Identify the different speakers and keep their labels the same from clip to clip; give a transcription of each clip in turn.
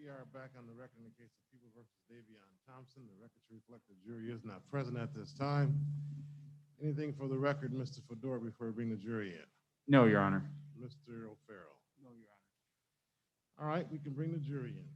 Speaker 1: We are back on the record in the case of People versus Davion Thompson. The record to reflect the jury is not present at this time. Anything for the record, Mr. Fedora, before we bring the jury in?
Speaker 2: No, Your Honor.
Speaker 1: Mr. O'Farrell?
Speaker 2: No, Your Honor.
Speaker 1: All right, we can bring the jury in.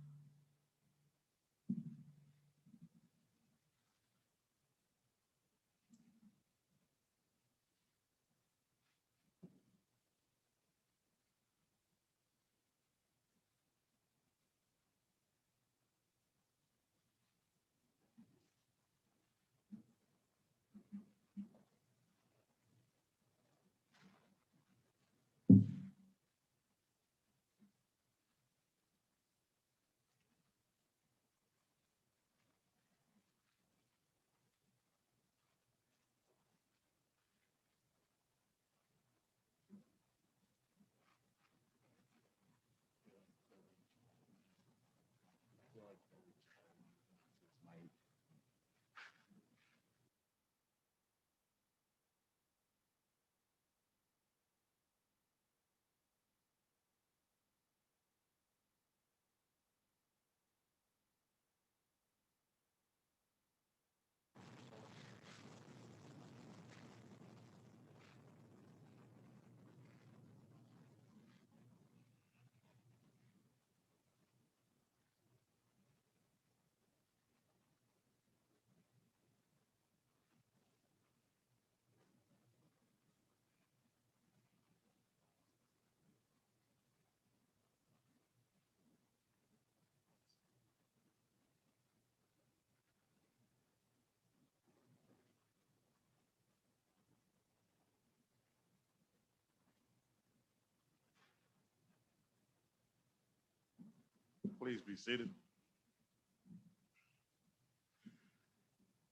Speaker 1: Please be seated.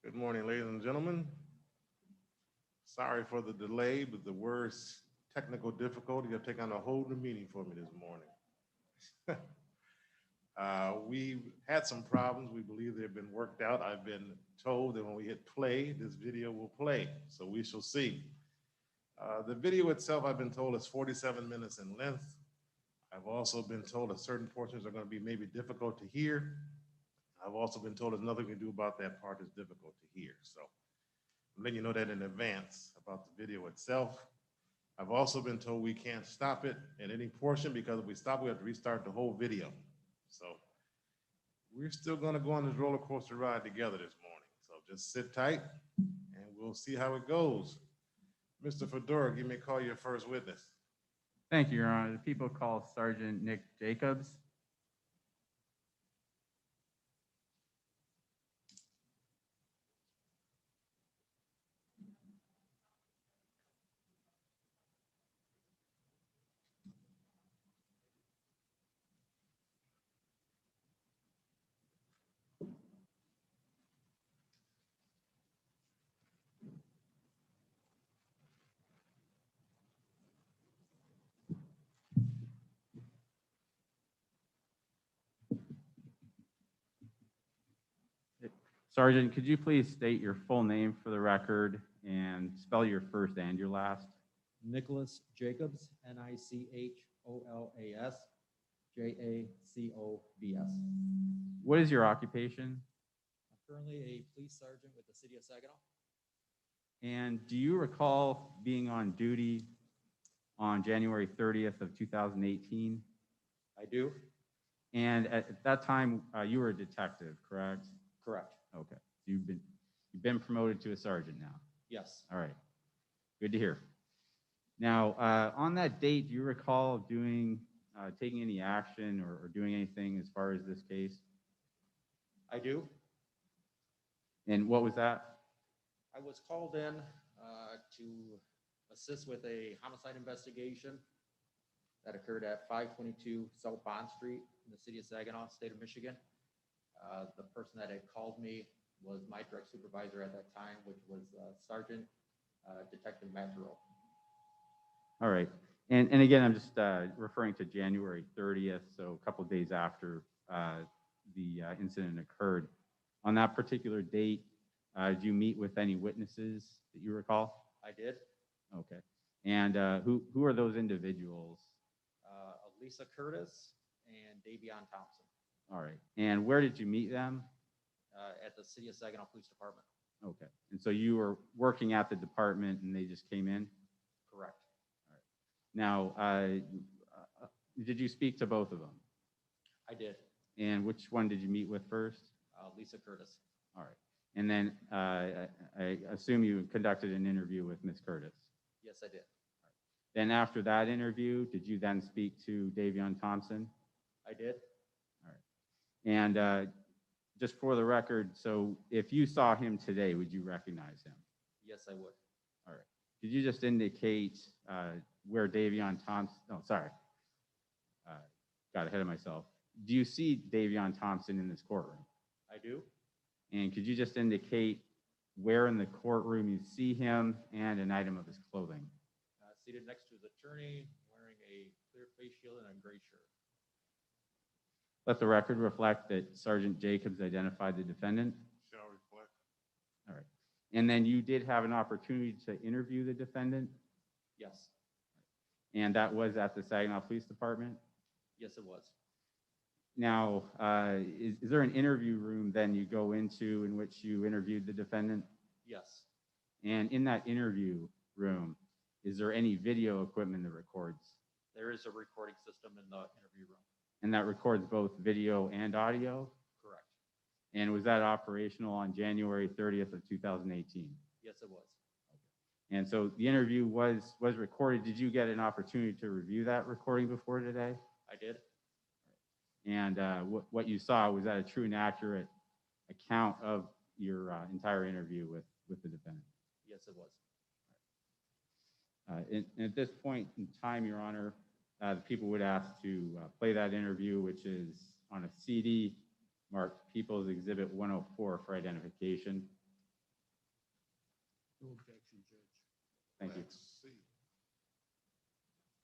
Speaker 1: Good morning, ladies and gentlemen. Sorry for the delay, but the worst technical difficulty have taken on a whole new meeting for me this morning. We've had some problems. We believe they've been worked out. I've been told that when we hit play, this video will play, so we shall see. The video itself, I've been told, is 47 minutes in length. I've also been told that certain portions are going to be maybe difficult to hear. I've also been told there's nothing we can do about that part that's difficult to hear. So I'm letting you know that in advance about the video itself. I've also been told we can't stop it at any portion because if we stop, we have to restart the whole video. So we're still going to go on this roller coaster ride together this morning. So just sit tight and we'll see how it goes. Mr. Fedora, give me a call your first witness.
Speaker 2: Thank you, Your Honor. The people call Sergeant Nick Jacobs. Sergeant, could you please state your full name for the record and spell your first and your last?
Speaker 3: Nicholas Jacobs, Nicholas Jacobs.
Speaker 2: What is your occupation?
Speaker 3: I'm currently a police sergeant with the city of Saginaw.
Speaker 2: And do you recall being on duty on January 30th of 2018?
Speaker 3: I do.
Speaker 2: And at that time, you were a detective, correct?
Speaker 3: Correct.
Speaker 2: Okay. You've been promoted to a sergeant now.
Speaker 3: Yes.
Speaker 2: All right. Good to hear. Now, on that date, do you recall taking any action or doing anything as far as this case?
Speaker 3: I do.
Speaker 2: And what was that?
Speaker 3: I was called in to assist with a homicide investigation that occurred at 522 South Bond Street in the city of Saginaw, state of Michigan. The person that had called me was my direct supervisor at that time, which was Sergeant Detective Matt Burrow.
Speaker 2: All right. And again, I'm just referring to January 30th, so a couple of days after the incident occurred. On that particular date, did you meet with any witnesses that you recall?
Speaker 3: I did.
Speaker 2: Okay. And who are those individuals?
Speaker 3: Lisa Curtis and Davion Thompson.
Speaker 2: All right. And where did you meet them?
Speaker 3: At the City of Saginaw Police Department.
Speaker 2: Okay. And so you were working at the department and they just came in?
Speaker 3: Correct.
Speaker 2: Now, did you speak to both of them?
Speaker 3: I did.
Speaker 2: And which one did you meet with first?
Speaker 3: Lisa Curtis.
Speaker 2: All right. And then I assume you conducted an interview with Ms. Curtis.
Speaker 3: Yes, I did.
Speaker 2: Then after that interview, did you then speak to Davion Thompson?
Speaker 3: I did.
Speaker 2: All right. And just for the record, so if you saw him today, would you recognize him?
Speaker 3: Yes, I would.
Speaker 2: All right. Could you just indicate where Davion Thompson, oh, sorry. Got ahead of myself. Do you see Davion Thompson in this courtroom?
Speaker 3: I do.
Speaker 2: And could you just indicate where in the courtroom you see him and an item of his clothing?
Speaker 3: Seated next to his attorney, wearing a clear face shield and a gray shirt.
Speaker 2: Let the record reflect that Sergeant Jacobs identified the defendant.
Speaker 1: Shall reflect.
Speaker 2: All right. And then you did have an opportunity to interview the defendant,
Speaker 3: Yes.
Speaker 2: and that was at the Saginaw Police Department.
Speaker 3: Yes, it was.
Speaker 2: Now, is there an interview room then you go into in which you interviewed the defendant?
Speaker 3: Yes.
Speaker 2: And in that interview room, is there any video equipment that records?
Speaker 3: There is a recording system in the interview room.
Speaker 2: And that records both video and audio?
Speaker 3: Correct.
Speaker 2: And was that operational on January 30th of 2018?
Speaker 3: Yes, it was.
Speaker 2: And so the interview was recorded. Did you get an opportunity to review that recording before today?
Speaker 3: I did.
Speaker 2: And what you saw, was that a true and accurate account of your entire interview with the defendant?
Speaker 3: Yes, it was.
Speaker 2: And at this point in time, Your Honor, the people would ask to play that interview, which is on a CD marked People's Exhibit 104 for identification.
Speaker 4: No objection, Judge.
Speaker 2: Thank you.
Speaker 1: Let's see.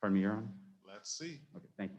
Speaker 2: Pardon me, Your Honor?
Speaker 1: Let's see.
Speaker 2: Okay, thank you.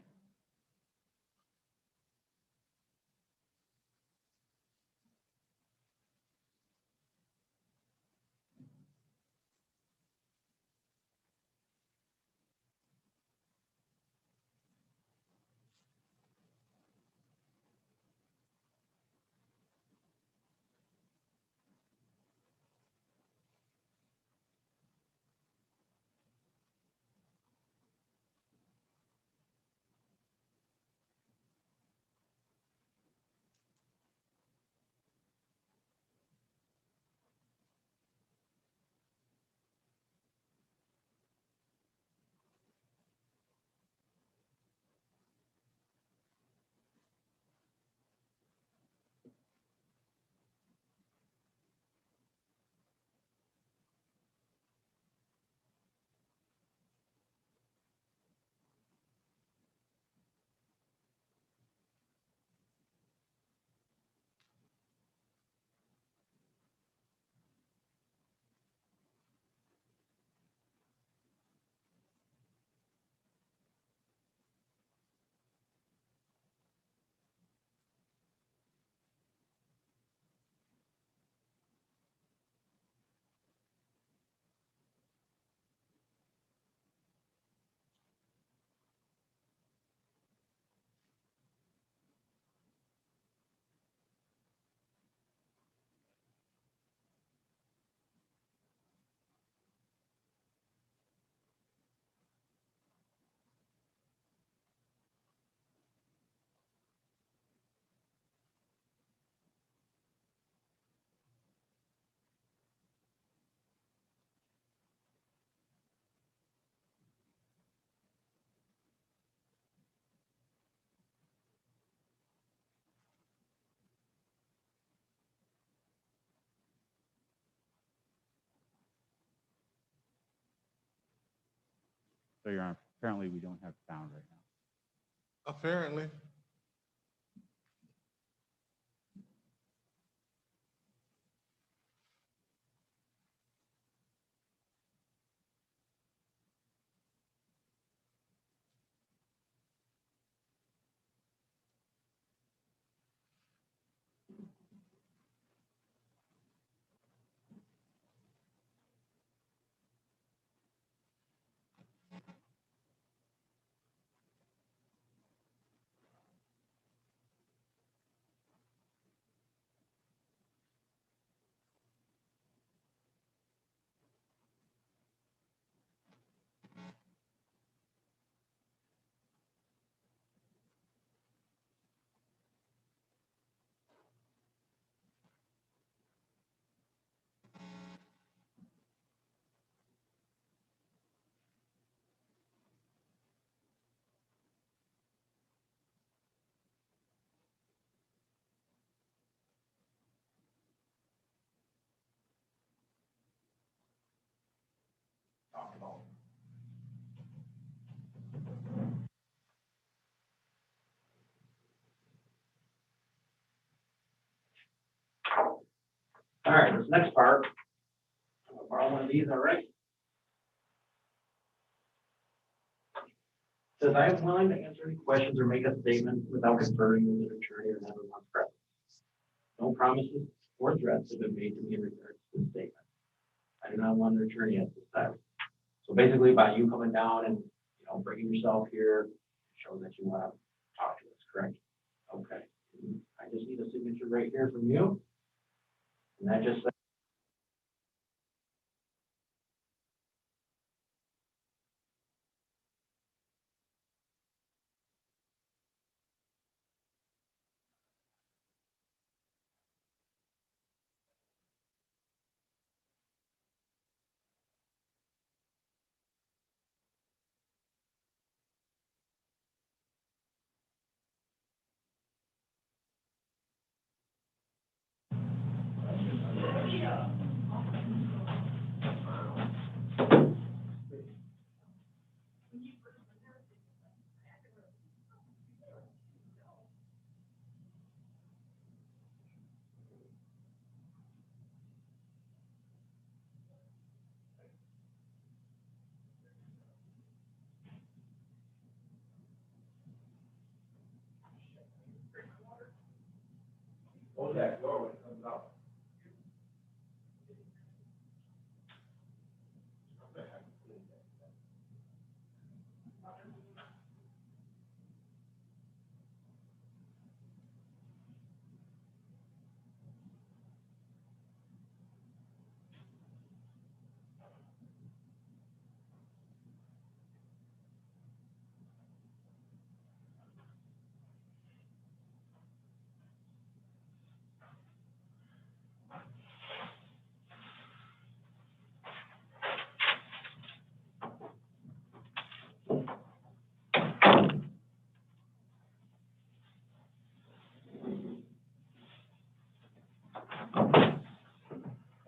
Speaker 2: So, Your Honor, apparently we don't have sound right now.
Speaker 1: Apparently.
Speaker 4: All right, this next part, I'm gonna borrow one of these, all right? Says, I am willing to answer any questions or make a statement without conferring with an attorney or having one present. No promises or threats have been made to me in regards to this statement. I do not want an attorney at this time. So basically, by you coming down and, bringing yourself here, shows that you want to talk to us, correct? Okay. I just need a signature right here from you. And that just says, close that door when it comes out.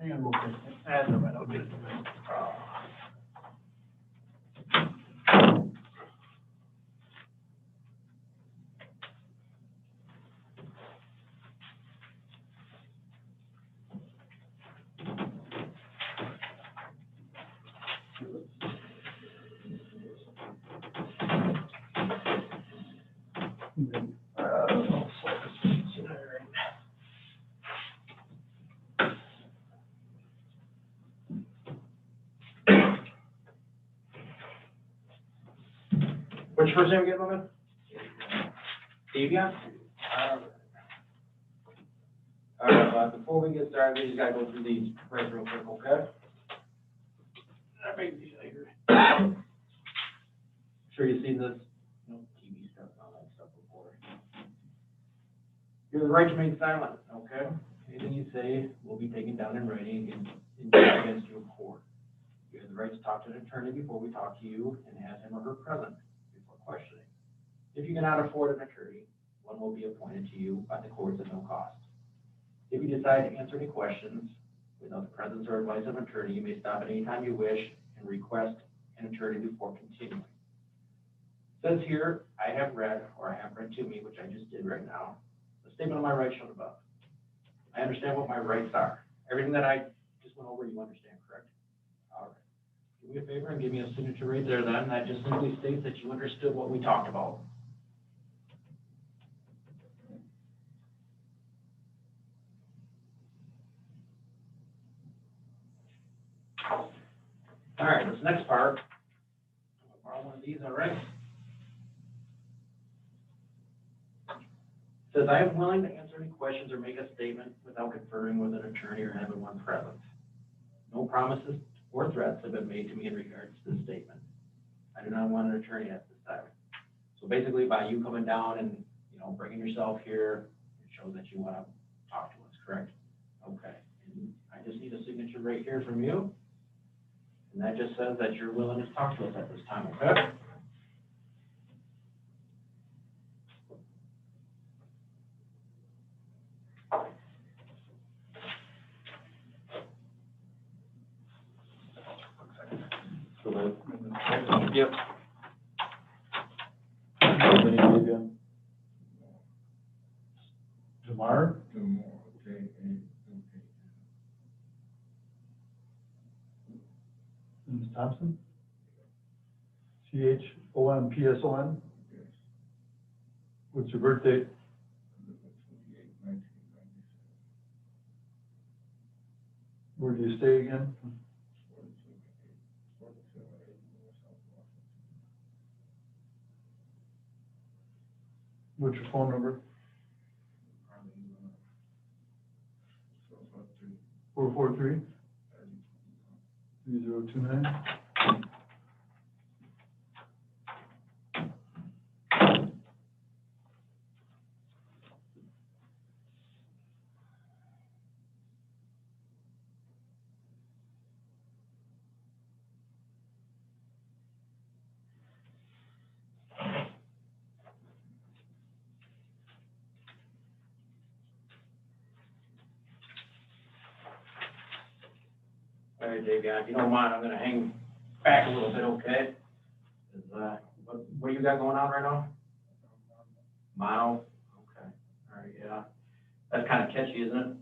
Speaker 4: And we'll fix it. That's all right, I'll get it. What's your first name again, Logan? Davia? All right, before we get started, we just gotta go through these right real quick, okay? That makes it easier. Sure you've seen this, TV stuff and all that stuff before. You have the right to remain silent, okay? Anything you say will be taken down in writing and against you in court. You have the right to talk to an attorney before we talk to you and have him or her present before questioning. If you cannot afford an attorney, one will be appointed to you by the courts at no cost. If you decide to answer any questions without the presence or advice of an attorney, you may stop at any time you wish and request an attorney before continuing. It says here, I have read, or I have read to me, which I just did right now, the statement of my rights shown above. I understand what my rights are. Everything that I just went over, you understand, correct? All right. Do me a favor and give me a signature right there then. That just simply states that you understood what we talked about. All right, this next part, I'm gonna borrow one of these, all right? It says, I am willing to answer any questions or make a statement without conferring with an attorney or having one present. No promises or threats have been made to me in regards to this statement. I do not want an attorney at this time. So basically, by you coming down and, bringing yourself here, it shows that you want to talk to us, correct? Okay. And I just need a signature right here from you. And that just says that you're willing to talk to us at this time, okay? Yep.
Speaker 5: Tomorrow?
Speaker 6: Tomorrow, okay.
Speaker 5: Thompson? CHOMPSON? What's your birth date? Where do you stay again? What's your phone number? 443 3029.
Speaker 4: All right, Dave, if you don't mind, I'm gonna hang back a little bit, okay? 'Cause, what you got going on right now? Mono? Okay, all right, yeah. That's kind of catchy, isn't it?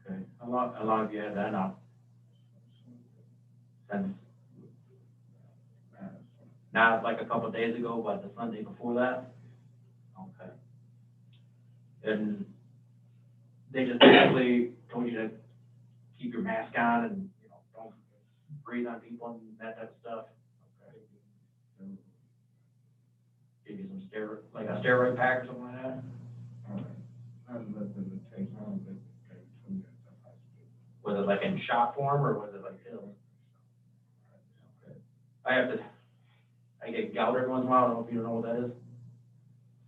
Speaker 4: Okay, how long have you had that now? Since, not like a couple of days ago, but the Sunday before that? Okay. And they just basically told you to keep your mask on and, you know, don't breathe on people and that type of stuff? Okay. Give you some steroid, like a steroid pack or something like that? Was it like in shot form or was it like pills? Okay. I get gout every once in a while. I don't know if you know what that is.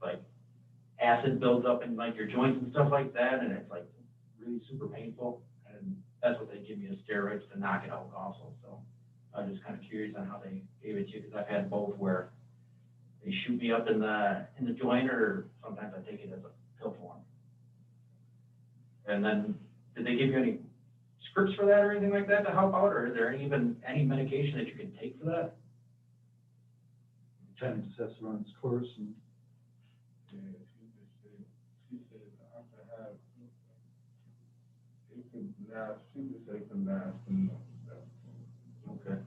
Speaker 4: Like acid builds up in like your joints and stuff like that, and it's like really super painful. And that's what they give me as steroids to knock it out also. So I was just kind of curious on how they gave it to you because I've had both where they shoot me up in the joint, or sometimes I take it as a pill form. And then did they give you any scripts for that or anything like that to help out, or is there even any medication that you can take for that?
Speaker 5: Kind of just has to run its course and.
Speaker 4: Okay.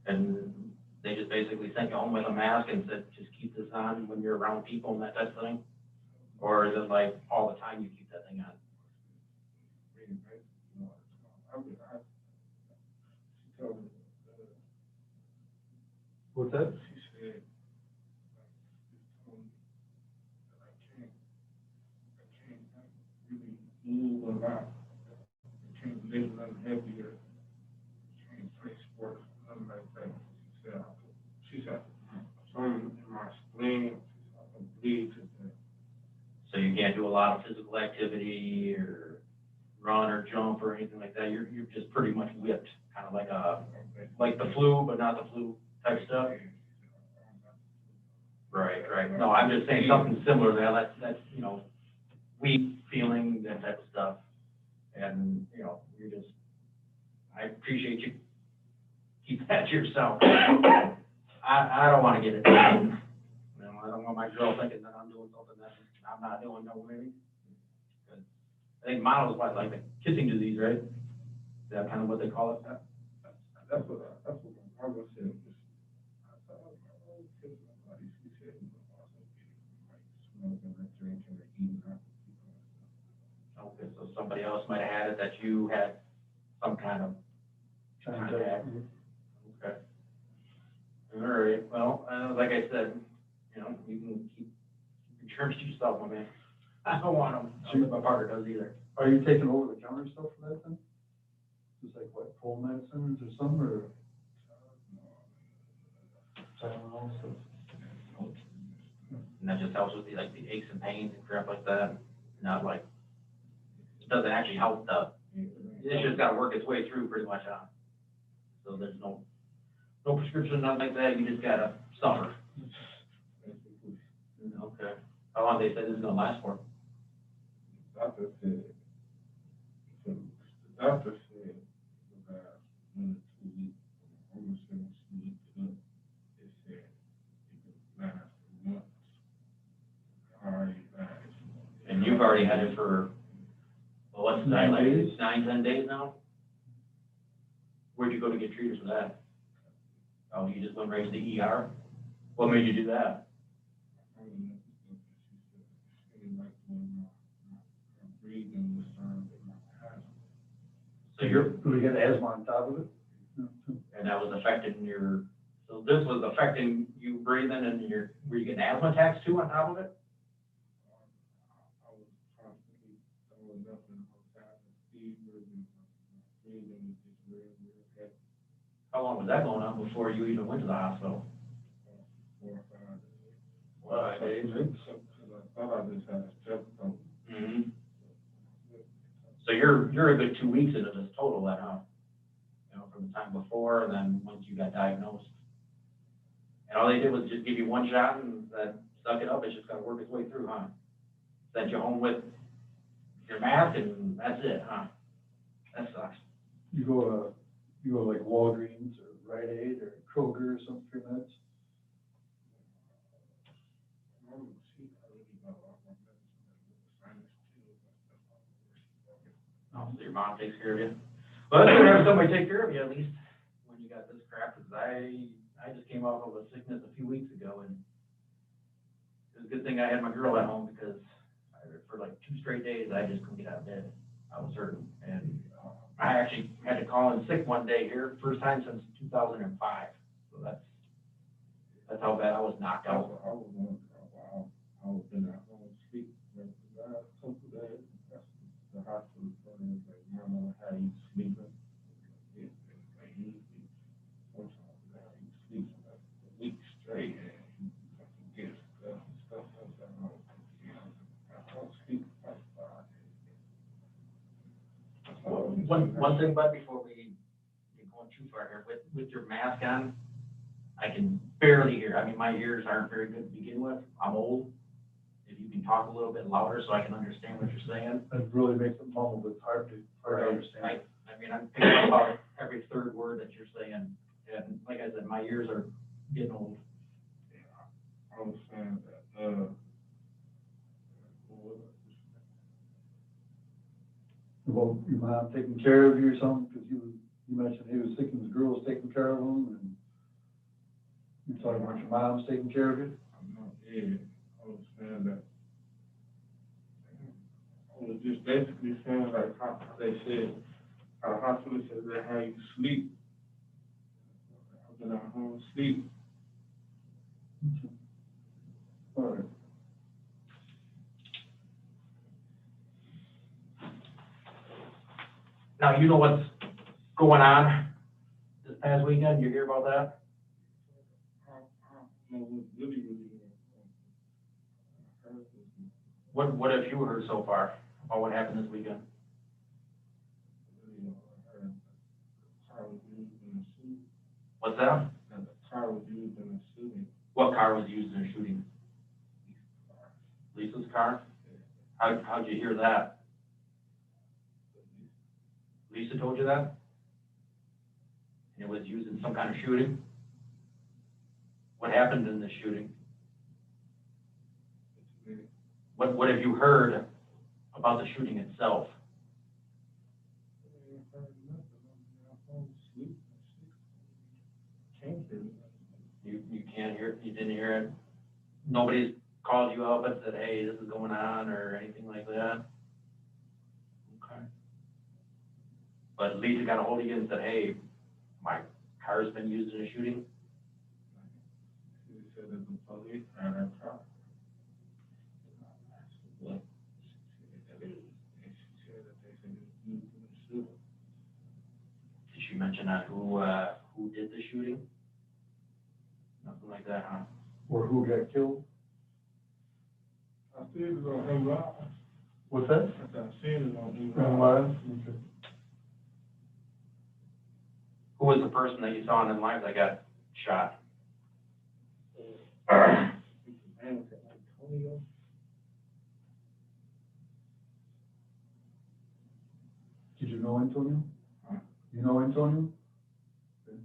Speaker 4: And they just basically sent you home with a mask and said, just keep this on when you're around people and that type of thing? Or is it like all the time you keep that thing on?
Speaker 5: What's that?
Speaker 6: Move a lot. Can't live nothing heavier. Can't play sports, nothing like that. She said, some in my spleen, I bleed to death.
Speaker 4: So you can't do a lot of physical activity or run or jump or anything like that? You're just pretty much whipped, kind of like the flu, but not the flu type stuff? Right, right. No, I'm just saying something similar there. That's, you know, weak feeling, that type of stuff. And, you know, I appreciate you keep that to yourself. I don't want to get it. You know, I don't want my girl thinking that I'm doing something that I'm not doing, no way. I think mono is what, like the kissing disease, right? Is that kind of what they call it?
Speaker 6: That's what my mother said. I thought, oh, kiss somebody. She said, smoking or drinking or eating.
Speaker 4: Okay, so somebody else might have had it that you had some kind of contact. Okay. All right, well, like I said, you know, you can keep your germs to yourself, my man. I don't want them. I don't think my partner does either.
Speaker 5: Are you taking over the counter stuff for that then? Just like what, cold medicines or some, or? Tylenol stuff?
Speaker 4: And that just helps with the aches and pains and crap like that. Not like, it doesn't actually help it's just gotta work its way through pretty much, so there's no prescription, nothing like that, you just gotta suffer. Okay. How long they said this is gonna last for?
Speaker 6: Doctor said, the doctor said about 1 or 2 weeks, almost 2 weeks, they said it could last for months. Already last.
Speaker 4: And you've already had it for, well, what's that? been like
Speaker 5: days?
Speaker 4: 9, 10 days now? Where'd you go to get treated for that? Oh, you just went right to the ER? What made you do that?
Speaker 6: Breathing was starting to my asthma.
Speaker 4: So you're,
Speaker 5: Do we get asthma on top of it?
Speaker 4: and that was affecting your, so this was affecting you breathing and your, were you getting asthma attacks too on top of it?
Speaker 6: I was constantly throwing up and I was having fever and my breathing was just real heavy.
Speaker 4: How long was that going on before you even went to the hospital?
Speaker 6: 4 or 5 days.
Speaker 4: Well, I
Speaker 6: Because I thought I just had a strep throat.
Speaker 4: Mm-hmm. So you're a good 2 weeks into this total then, huh? You know, from the time before and then once you got diagnosed. And all they did was just give you one shot and then suck it up, it's just gotta work its way through, huh? Sent you home with your mask and that's it, huh? That sucks.
Speaker 5: You go like Walgreens or Rite Aid or Kroger or something for meds?
Speaker 4: Oh, so your mom takes care of you? Well, it's good to have somebody take care of you at least when you got this crap, because I just came off of a sickness a few weeks ago and it was a good thing I had my girl at home because for like 2 straight days, I just couldn't get out of bed. I was hurting and I actually had to call in sick one day here, first time since 2005. So that's how bad I was knocked
Speaker 6: I
Speaker 4: out.
Speaker 6: was going for a while. I was in that home sleep. The hospital was like, Mama, how you sleeping? Like, usually, sometimes how you sleep like a week straight and you get stuff like that. I don't sleep like 5 days.
Speaker 4: One thing, but before we get going too far here, with your mask on, I can barely hear. I mean, my ears aren't very good to begin with. I'm old. If you can talk a little bit louder so I can understand what you're saying.
Speaker 5: That really makes it mumbled, it's hard to understand.
Speaker 4: I mean, I'm picking up about every third word that you're saying. And like I said, my ears are getting old.
Speaker 6: I was saying that,
Speaker 5: About your mom taking care of you or something, because you mentioned he was sick and the girl was taking care of him, and you're talking about your mom's taking care of you?
Speaker 6: I'm not dead. I was saying that. I was just basically saying like how they said, how the hospital said that how you sleep. I've been at home sleep.
Speaker 5: All right.
Speaker 4: Now, you know what's going on this past weekend? You hear about that?
Speaker 6: I don't know what's really
Speaker 4: What have you heard so far about what happened this weekend?
Speaker 6: I heard the car was used in a shooting.
Speaker 4: What's that?
Speaker 6: And the car was used in a shooting.
Speaker 4: What car was used in a shooting? Lisa's car? How'd you hear that? Lisa told you that? It was used in some kind of shooting? What happened in the shooting? What have you heard about the shooting itself? You can't hear, you didn't hear it? Nobody's called you up and said, hey, this is going on or anything like that? Okay. But Lisa got a hold of you and said, hey, my car's been used in a shooting?
Speaker 6: She said that the police had her car.
Speaker 4: What?
Speaker 6: She said that they said it was used in a shooting.
Speaker 4: Did she mention that who did the shooting? Nothing like that, huh?
Speaker 5: Or who got killed?
Speaker 6: I see it on him live.
Speaker 5: What's that?
Speaker 6: I said, I seen it on him
Speaker 5: From
Speaker 6: live.
Speaker 5: live? Okay.
Speaker 4: Who was the person that you saw in live that got shot?
Speaker 6: Antonio.
Speaker 5: Did you know Antonio?
Speaker 6: Huh?
Speaker 5: You know Antonio? Okay.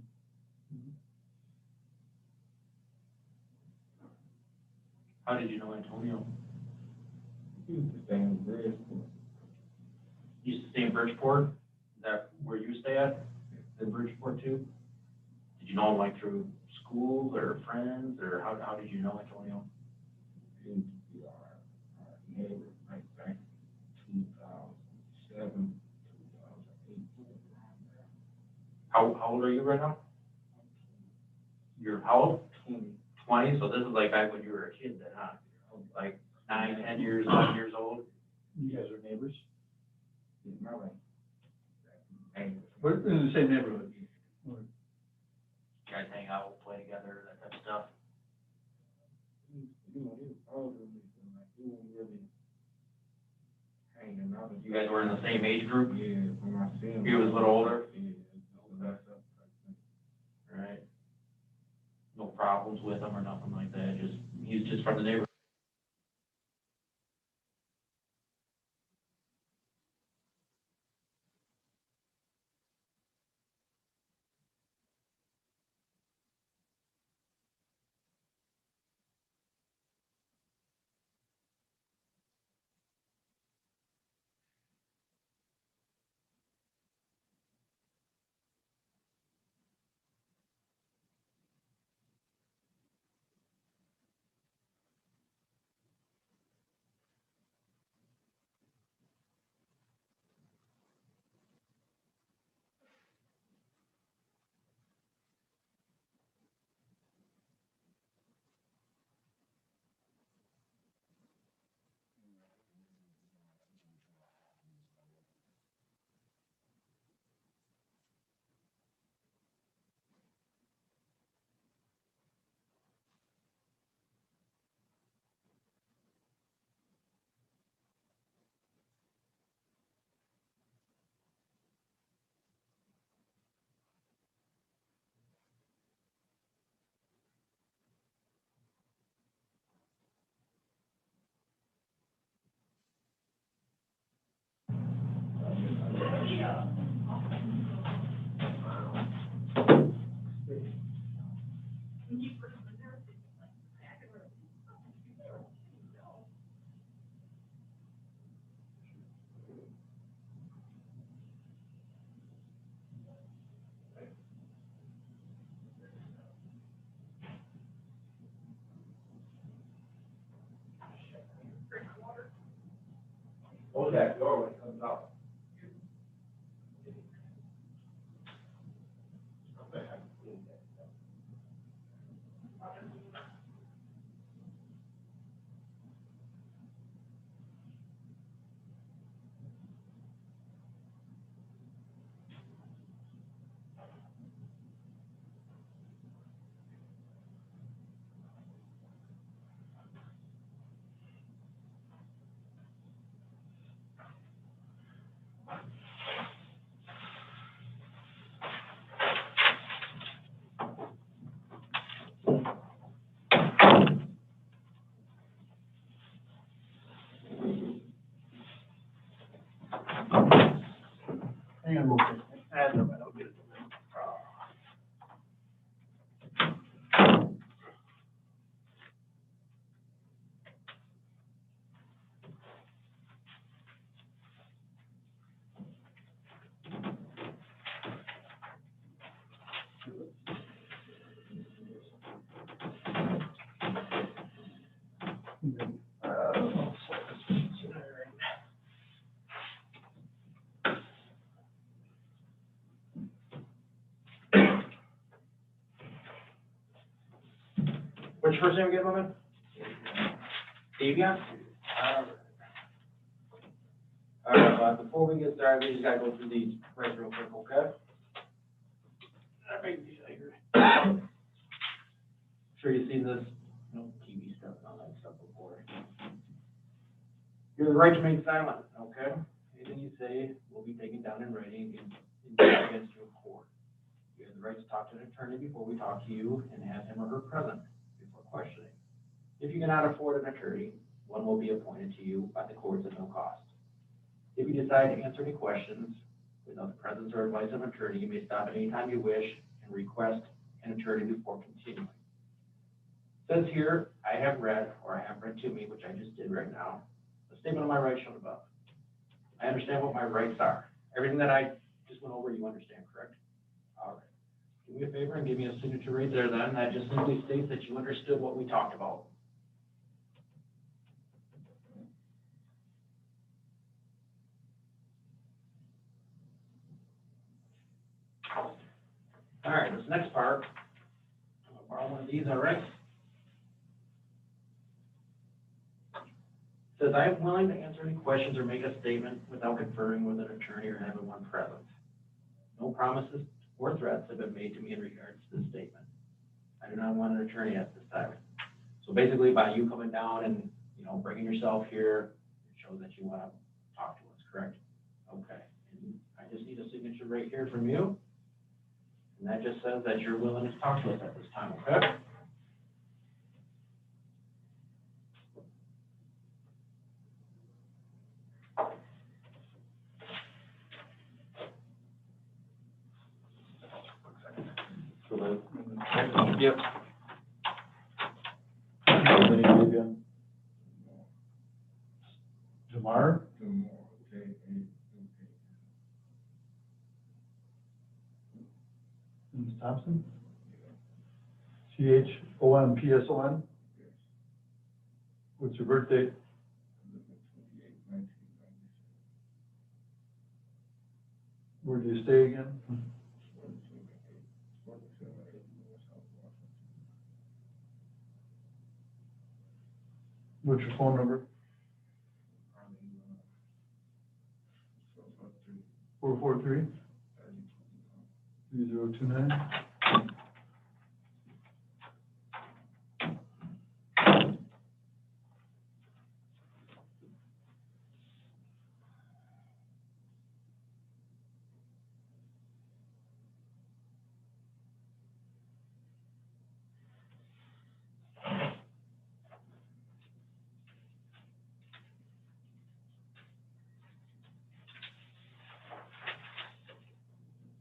Speaker 4: How did you know Antonio?
Speaker 6: He was just saying bread.
Speaker 4: You used to stay in Bridgeport? Is that where you stay at? In Bridgeport too? Did you know him like through schools or friends, or how did you know Antonio?
Speaker 6: Seems to be our neighbor, like back 2007, 2008.
Speaker 4: How old are you right now? You're how old?
Speaker 6: 20.
Speaker 4: 20, so this is like back when you were a kid then, huh? Like 9, 10 years, 11 years old?
Speaker 5: You guys are neighbors?
Speaker 6: He's my right.
Speaker 4: Hey,
Speaker 5: We're in the same neighborhood.
Speaker 4: you guys hang out, play together, that type of stuff?
Speaker 6: You know, he was older than me, so like, he wasn't really hanging out.
Speaker 4: You guys were in the same age group?
Speaker 6: Yeah, when I see him.
Speaker 4: He was a little older?
Speaker 6: Yeah, so that's up.
Speaker 4: Right. No problems with him or nothing like that, just, he's just from the neighborhood.
Speaker 6: Hold that door when it comes out.
Speaker 5: Hang on, real quick. Add them, I don't get it.
Speaker 4: What's your first name again, woman? Davion? All right, before we get started, we just gotta go through these right real quick, okay? That makes me angry. Sure you've seen this, TV stuff and all that stuff before. You have the right to remain silent, okay? Anything you say will be taken down in writing and against you in court. You have the right to talk to an attorney before we talk to you and have him or her present before questioning. If you cannot afford an attorney, one will be appointed to you by the courts at no cost. If you decide to answer any questions without the presence or advice of an attorney, you may stop at any time you wish and request an attorney before continuing. Says here, I have read, or I have read to me, which I just did right now, the statement on my right shown above. I understand what my rights are. Everything that I just went over, you understand, correct? All right. Do me a favor and give me a signature right there then. That just simply states that you understood what we talked about. All right, this next part, I'm gonna borrow one of these, all right? Says, I am willing to answer any questions or make a statement without conferring with an attorney or having one present. No promises or threats have been made to me in regards to this statement. I do not want an attorney at this time. So basically, by you coming down and, you know, bringing yourself here, it shows that you want to talk to us, correct? Okay. And I just need a signature right here from you. And that just says that you're willing to talk to us at this time, okay? Yep.
Speaker 5: Jamar, Ms. Thompson? CHOMPSON? What's your birth date? Where do you stay again? What's your phone number? 443 3029.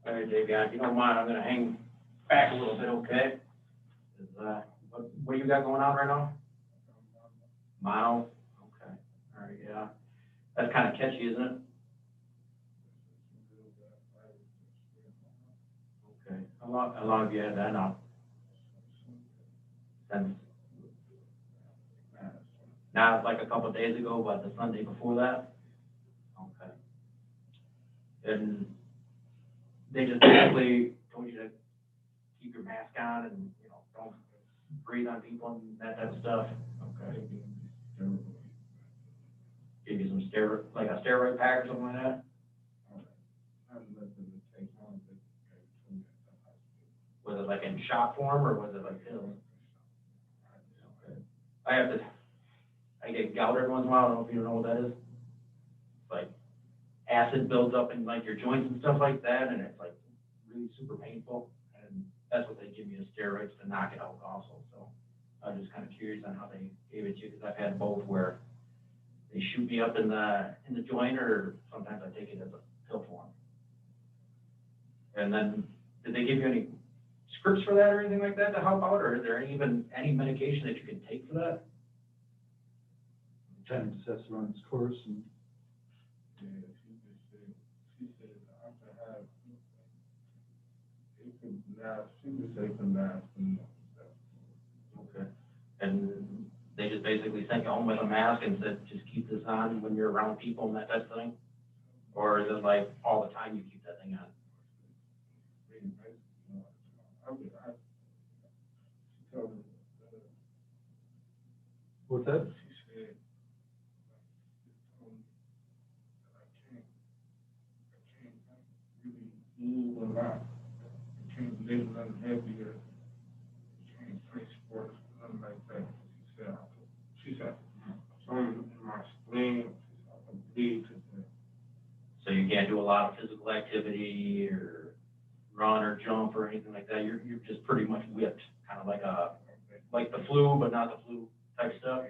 Speaker 4: All right, Dave, if you don't mind, I'm gonna hang back a little bit, okay? What you got going on right now? Mono? Okay, all right, yeah. That's kind of catchy, isn't it? Okay, how long have you had that now? Since? Not like a couple of days ago, but the Sunday before that? Okay. And they just basically told you to keep your mask on and, you know, don't breathe on people and that type of stuff? Okay. Give you some steroid, like a steroid pack or something like that? Was it like in shot form or was it like pills? Okay. I get gout every once in a while. I don't know if you know what that is. Like acid builds up in like your joints and stuff like that, and it's like really super painful. And that's what they give me, is steroids to knock it out also. So I was just kind of curious on how they gave it to you, because I've had both where they shoot me up in the joint, or sometimes I take it as a pill form. And then did they give you any scripts for that or anything like that to help out, or is there even any medication that you can take for that?
Speaker 5: Time to test run its course and
Speaker 4: Okay. And they just basically sent you home with a mask and said, just keep this on when you're around people and that type of thing? Or is it like all the time you keep that thing on?
Speaker 5: what's that?
Speaker 6: Move a lot. Can't live nothing heavier. Can't play sports, nothing like that. She said, something in my spleen, I bleed to death.
Speaker 4: So you can't do a lot of physical activity or run or jump or anything like that? You're just pretty much whipped, kind of like the flu, but not the flu type stuff?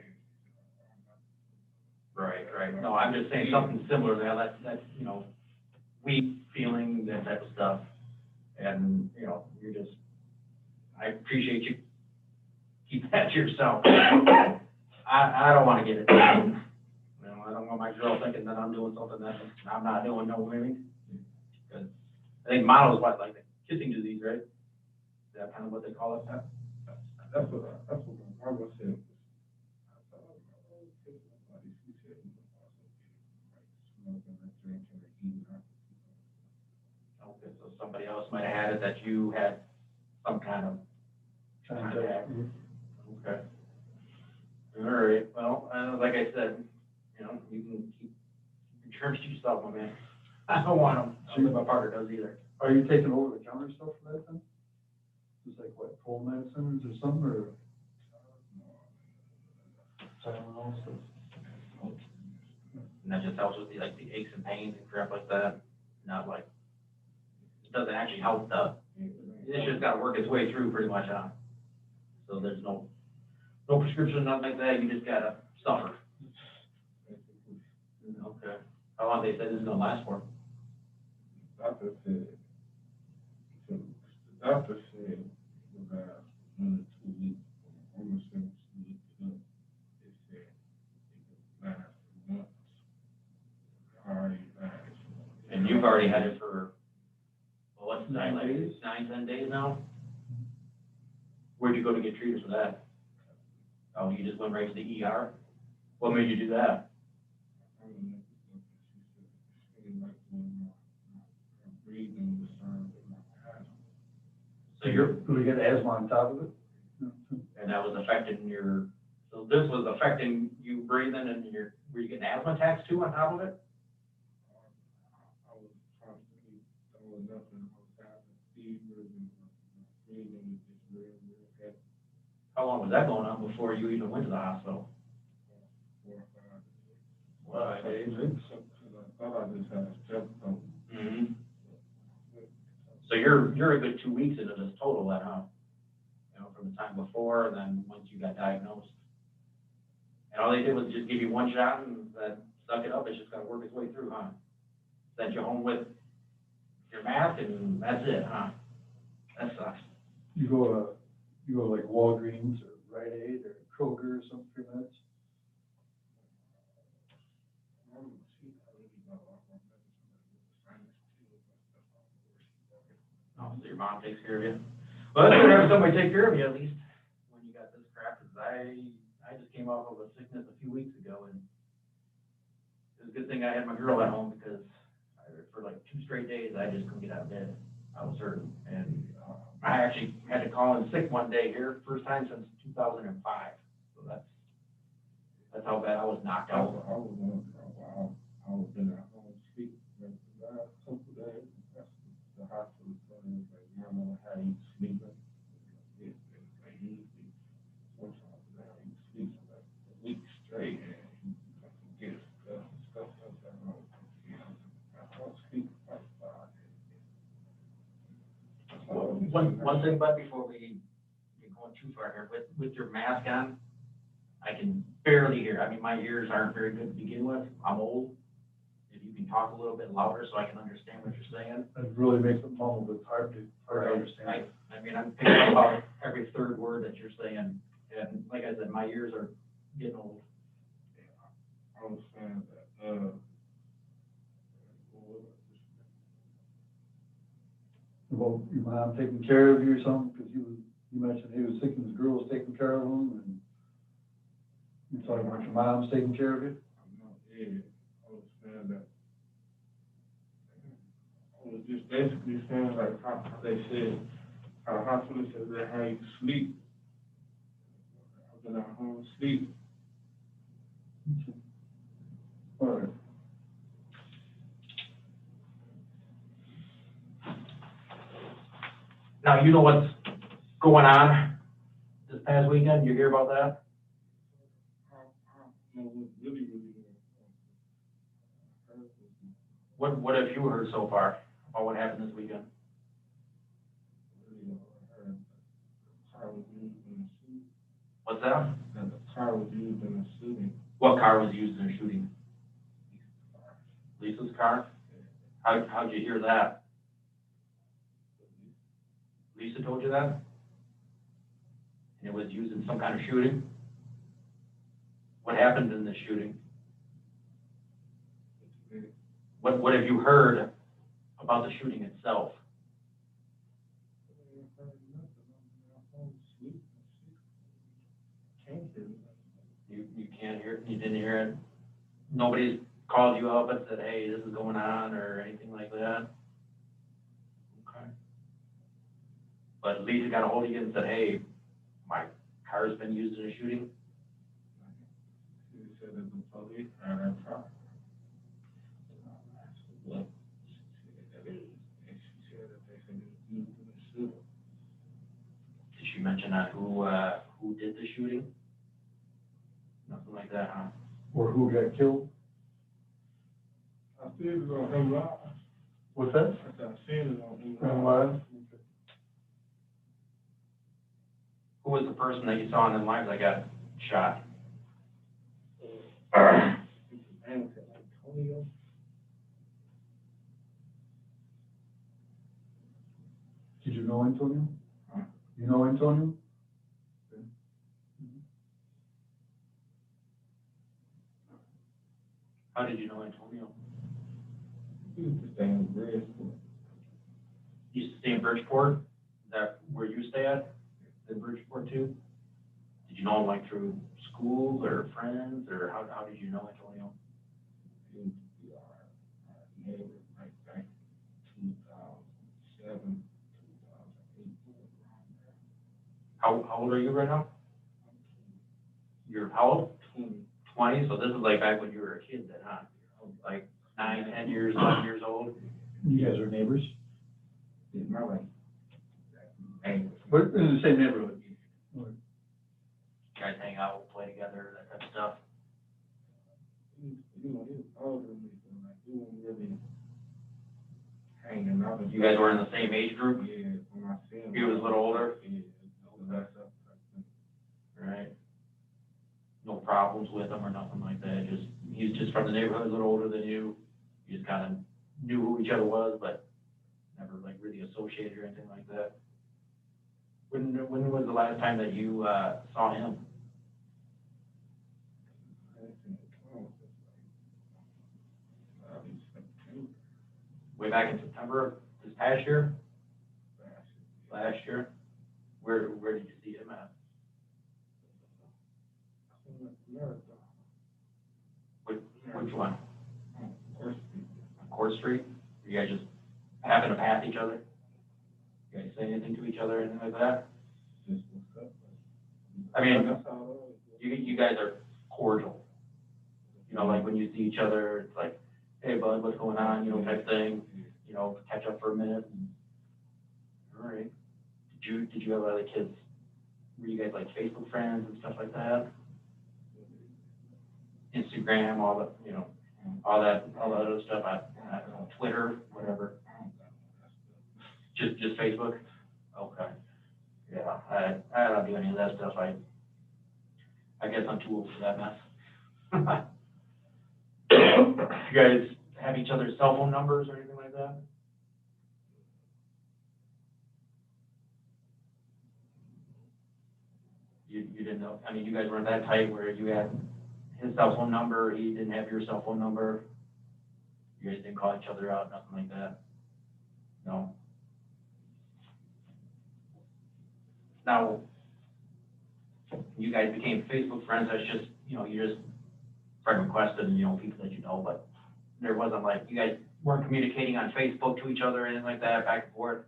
Speaker 4: Right, right. No, I'm just saying something similar there. That's, you know, weak feeling, that type of stuff. And, you know, I appreciate you keep that to yourself. I don't want to get it done. You know, I don't want my girl thinking that I'm doing something that I'm not doing, know what I mean? Because I think mono is what, like the kissing disease, right? Is that kind of what they call it?
Speaker 6: That's what my mama said. I thought, oh, okay, somebody, she said, you know, also get it, like, smoking or drinking or eating alcohol.
Speaker 4: Okay, so somebody else might have had it that you had some kind of contact. Okay. All right, well, like I said, you know, you can keep your germs to yourself, my man. I don't want them. I don't think my partner does either.
Speaker 5: Are you taking over the counter stuff for that then? Just like what, cold medicines or something, or Tylenol stuff?
Speaker 4: And that just helps with the, like, the aches and pains and crap like that. Not like, it doesn't actually help it's just gotta work its way through pretty much, huh? So there's no prescription, nothing like that, you just gotta suffer. Okay. How long they said this is gonna last for?
Speaker 6: Doctor said, the doctor said about 1 or 2 weeks, almost 7 weeks up. They said it could last for months. Already last.
Speaker 4: And you've already had it for, well, what's
Speaker 5: 9
Speaker 4: like
Speaker 5: days?
Speaker 4: 9, 10 days now? Where'd you go to get treated for that? Oh, you just went right to the ER? What made you do that?
Speaker 6: I don't know, she said, like when my breathing was starting with my asthma.
Speaker 4: So you're,
Speaker 5: Do we get asthma on top of it?
Speaker 4: and that was affecting your, so this was affecting you breathing and were you getting asthma attacks too on top of it?
Speaker 6: I was constantly throwing up and I was having fevers and my breathing was just real heavy.
Speaker 4: How long was that going on before you even went to the hospital?
Speaker 6: 4 or 5 days.
Speaker 4: Well,
Speaker 6: I thought I just had a strep throat.
Speaker 4: Mm-hmm. So you're a good 2 weeks into this total then, huh? You know, from the time before and then once you got diagnosed. And all they did was just give you one shot and then suck it up, it's just gotta work its way through, huh? Sent you home with your mask and that's it, huh? That sucks.
Speaker 5: You go like Walgreens or Rite Aid or Kroger or something for meds?
Speaker 4: Oh, so your mom takes care of you? Well, it's good to have somebody take care of you at least when you got this crap, because I just came off of a sickness a few weeks ago, and it was a good thing I had my girl at home, because for like 2 straight days, I just couldn't get out of bed. I was hurting, and I actually had to call in sick one day here, first time since 2005, so that's how bad I was knocked
Speaker 6: I
Speaker 4: out.
Speaker 6: was going for a while. I was in a home sleep for the last couple of days. The hospital told me, like, Mama, how you sleeping? Like, usually, sometimes how you sleep for like a week straight, and you forget stuff like that. I don't sleep like 5 days.
Speaker 4: One thing, but before we get going too far here, with your mask on, I can barely hear. I mean, my ears aren't very good to begin with. I'm old. If you can talk a little bit louder so I can understand what you're saying.
Speaker 5: It really makes it mumbled, it's hard to understand.
Speaker 4: I mean, I'm picking up about every 3rd word that you're saying, and like I said, my ears are getting old.
Speaker 6: I was saying that,
Speaker 5: About your mom taking care of you or something, because you mentioned he was sick and his girl was taking care of him, and you're talking about your mom's taking care of you?
Speaker 6: I'm not dead. I was saying that. I was just basically saying like how they said, how the hospital said that how you sleep. I've been at home sleep.
Speaker 5: All right.
Speaker 4: Now, you know what's going on this past weekend? You hear about that?
Speaker 6: I don't know what really
Speaker 4: What have you heard so far about what happened this weekend?
Speaker 6: heard. The car was used in a shooting.
Speaker 4: What's that?
Speaker 6: That the car was used in a shooting.
Speaker 4: What car was used in a shooting? Lisa's car? How'd you hear that? Lisa told you that? And it was used in some kind of shooting? What happened in this shooting? What have you heard about the shooting itself? You can't hear, you didn't hear it? Nobody's called you up and said, hey, this is going on, or anything like that? Okay. But at least you got a hold of you and said, hey, my car's been used in a shooting?
Speaker 6: She said that the police had a car. And she said that they said it was used in a shooting.
Speaker 4: Did she mention who did the shooting? Nothing like that, huh?
Speaker 5: Or who got killed?
Speaker 6: I see it on him live.
Speaker 5: What's that?
Speaker 6: I said, I seen it on him
Speaker 5: From
Speaker 6: live.
Speaker 5: live?
Speaker 4: Who was the person that you saw in the live that got shot?
Speaker 6: Antonio.
Speaker 5: Did you know Antonio?
Speaker 6: Huh?
Speaker 5: You know Antonio?
Speaker 4: How did you know Antonio?
Speaker 6: He was just staying in Bridgeport.
Speaker 4: You used to stay in Bridgeport? Is that where you stay at? In Bridgeport too? Did you know him like through school or friends, or how did you know Antonio?
Speaker 6: He used to be our neighbor, like back in 2007, 2008.
Speaker 4: How old are you right now? You're how old? 20, so this is like back when you were a kid then, huh? Like 9, 10 years, 11 years old?
Speaker 5: You guys are neighbors?
Speaker 6: Yeah, my like,
Speaker 4: Hey,
Speaker 5: But in the same neighborhood?
Speaker 4: guys hang out, play together, that type of stuff?
Speaker 6: he was older than me, so like, he wasn't really hanging out.
Speaker 4: You guys were in the same age group?
Speaker 6: Yeah, when I seen him.
Speaker 4: He was a little older?
Speaker 6: Yeah, that's up.
Speaker 4: Right? No problems with him or nothing like that, just, he's just from the neighborhood, a little older than you. You just kind of knew who each other was, but never like really associated or anything like that. When was the last time that you, saw him? Way back in September, this past year? Last year? Where did you see him at? Which one? On Court Street? You guys just happen to pass each other? You guys say anything to each other, anything like that? I mean, you guys are cordial. You know, like when you see each other, it's like, hey bud, what's going on, you know, type thing. You know, catch up for a minute. All right. Did you have other kids? Were you guys like Facebook friends and stuff like that? Instagram, all the, you know, all that other stuff, I don't know, Twitter, whatever. Just Facebook? Okay. Yeah, I don't do any of that stuff. I guess I'm too old for that mess. You guys have each other's cell phone numbers or anything like that? You didn't know, I mean, you guys weren't that tight where you had his cell phone number, he didn't have your cell phone number? You guys didn't call each other out, nothing like that? No? Now, you guys became Facebook friends, that's just, you know, you just friend requested, you know, people that you know, but there wasn't like, you guys weren't communicating on Facebook to each other or anything like that, back and forth?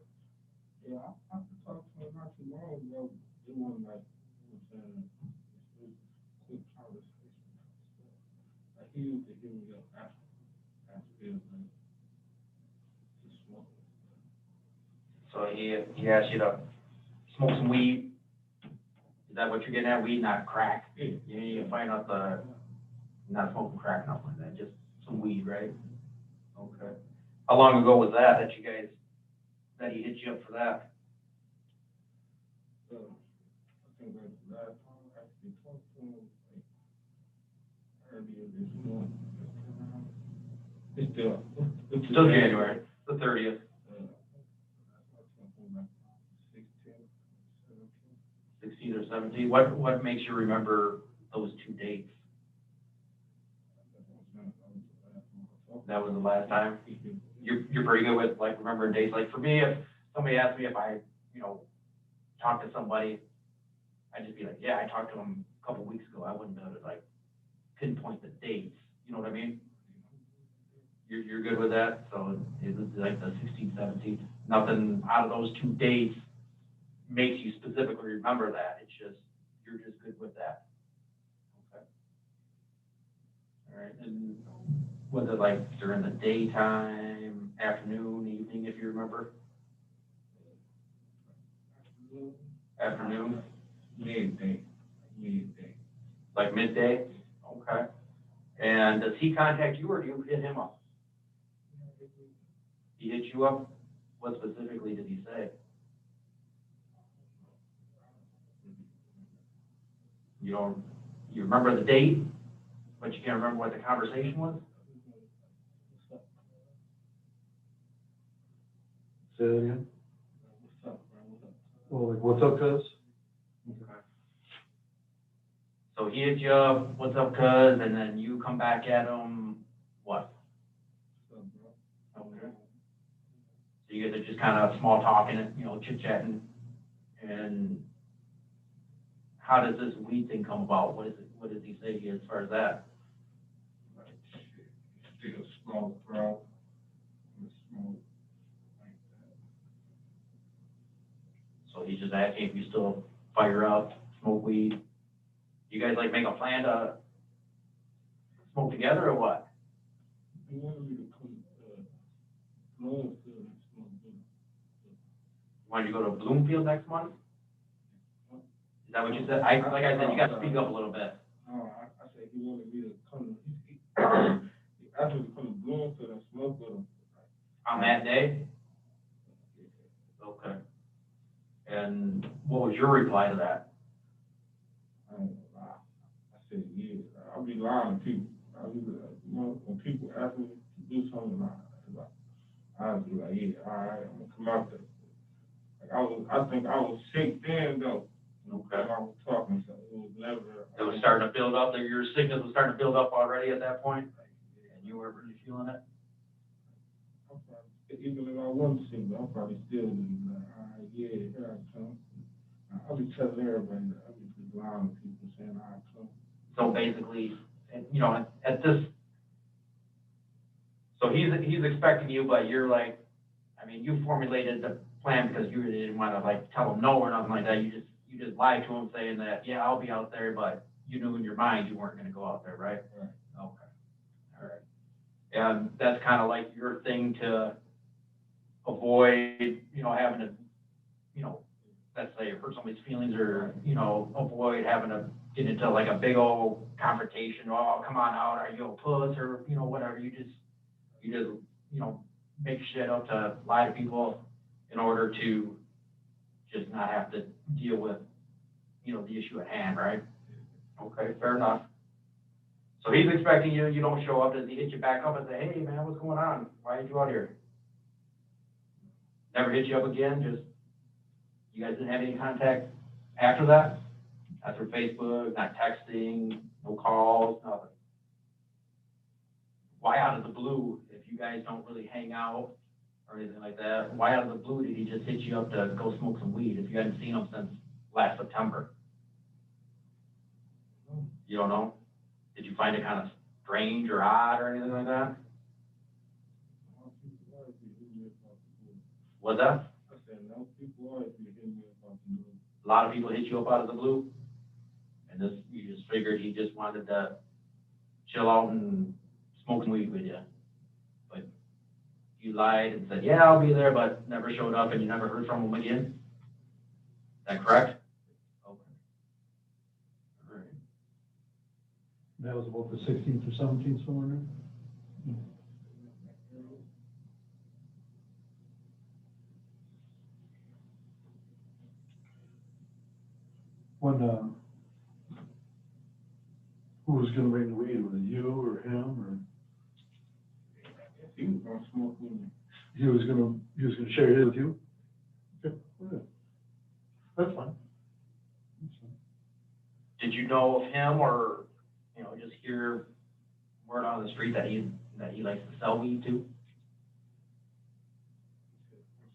Speaker 6: Yeah, I talked to him not too long ago, doing like, you know what I'm saying, quick conversation. Like, he used to give me up after this, like, to smoke.
Speaker 4: So he asked you to smoke some weed? Is that what you're getting at, weed, not crack?
Speaker 6: Yeah.
Speaker 4: You find out not smoking crack, nothing like that, just some weed, right? Okay. How long ago was that that he hit you up for that?
Speaker 6: So, I think like the last time I actually talked to him, like, earlier this month. It's
Speaker 4: Still January, the 30th.
Speaker 6: Like 16, 17.
Speaker 4: 16 or 17, what makes you remember those two dates? That was the last time? You're pretty good with, like, remembering dates. Like, for me, if somebody asked me if I, talked to somebody, I'd just be like, yeah, I talked to them a couple weeks ago. I wouldn't know to, like, pinpoint the dates. You know what I mean? You're good with that? So it was like the 16th, 17th. Nothing out of those 2 dates makes you specifically remember that. It's just, you're just good with that. Okay. All right. And was it like during the daytime, afternoon, evening, if you remember? Afternoon?
Speaker 6: Midday.
Speaker 4: Like midday? Okay. And does he contact you or do you hit him up? He hit you up? What specifically did he say? You remember the date, but you can't remember what the conversation was?
Speaker 5: Say that again?
Speaker 6: What's up, man? What's up?
Speaker 5: Well, like, what's up, cuz?
Speaker 4: So he hit you up, what's up, cuz, and then you come back at him, what?
Speaker 6: What's up, bro?
Speaker 4: Okay. So you guys are just kind of small talking and, chit-chatting. And how does this weed thing come about? What does he say as far as that?
Speaker 6: Like, shit, still smoke, bro. Smoke like that.
Speaker 4: So he's just asking if you still fire up, smoke weed. You guys like make a plan to smoke together or what?
Speaker 6: He wanted me to come, Bloomfield and smoke with him.
Speaker 4: Want you to go to Bloomfield next month? Is that what you said? Like I said, you gotta speak up a little bit.
Speaker 6: No, I said he wanted me to come, he asked me to come to Bloomfield and smoke with him.
Speaker 4: On that day? Okay. And what was your reply to that?
Speaker 6: I ain't gonna lie. I said, yeah, I'll be lying to people. I'll be like, when people ask me to do something, I'll be like, yeah, all right, I'm gonna come out there. Like, I think I was sick then, though.
Speaker 4: Okay.
Speaker 6: I was talking, so it was never.
Speaker 4: It was starting to build up, your sickness was starting to build up already at that point, and you weren't really feeling it?
Speaker 6: I'm probably, even if I wasn't sick, I'm probably still be like, all right, yeah, here I come. I'll be telling everybody that I'll be just lying to people saying I come.
Speaker 4: So basically, at this, so he's expecting you, but you're like, I mean, you formulated the plan because you really didn't want to like tell him no or nothing like that. You just lied to him saying that, yeah, I'll be out there, but you knew in your mind you weren't going to go out there, right?
Speaker 6: Right.
Speaker 4: Okay. All right. And that's kind of like your thing to avoid, having to, let's say hurt somebody's feelings or, avoid having to get into like a big old confrontation. Oh, come on out. Are you a puss or, whatever. You just, make shit up to lie to people in order to just not have to deal with, the issue at hand, right? Okay, fair enough. So he's expecting you don't show up. Does he hit you back up and say, hey, man, what's going on? Why are you out here? Never hit you up again? Just, you guys didn't have any contact after that? Not through Facebook, not texting, no calls, nothing? Why out of the blue, if you guys don't really hang out or anything like that, why out of the blue did he just hit you up to go smoke some weed if you hadn't seen him since last September? You don't know? Did you find it kind of strange or odd or anything like that? What's that?
Speaker 6: I said, no, people always be hitting me about the blue.
Speaker 4: A lot of people hit you up out of the blue? And this, you just figured he just wanted to chill out and smoke some weed with you? But you lied and said, yeah, I'll be there, but never showed up and you never heard from him again? Is that correct? Okay. All right.
Speaker 5: That was about the 16th or 17th, somewhere in there? When, who was gonna bring the weed? Was it you or him,
Speaker 6: He was gonna smoke with me.
Speaker 5: or he was gonna share his with you? Okay, good. That's fine. That's fine.
Speaker 4: Did you know of him or, just hear word on the street that he that he likes to sell weed to?
Speaker 6: I'm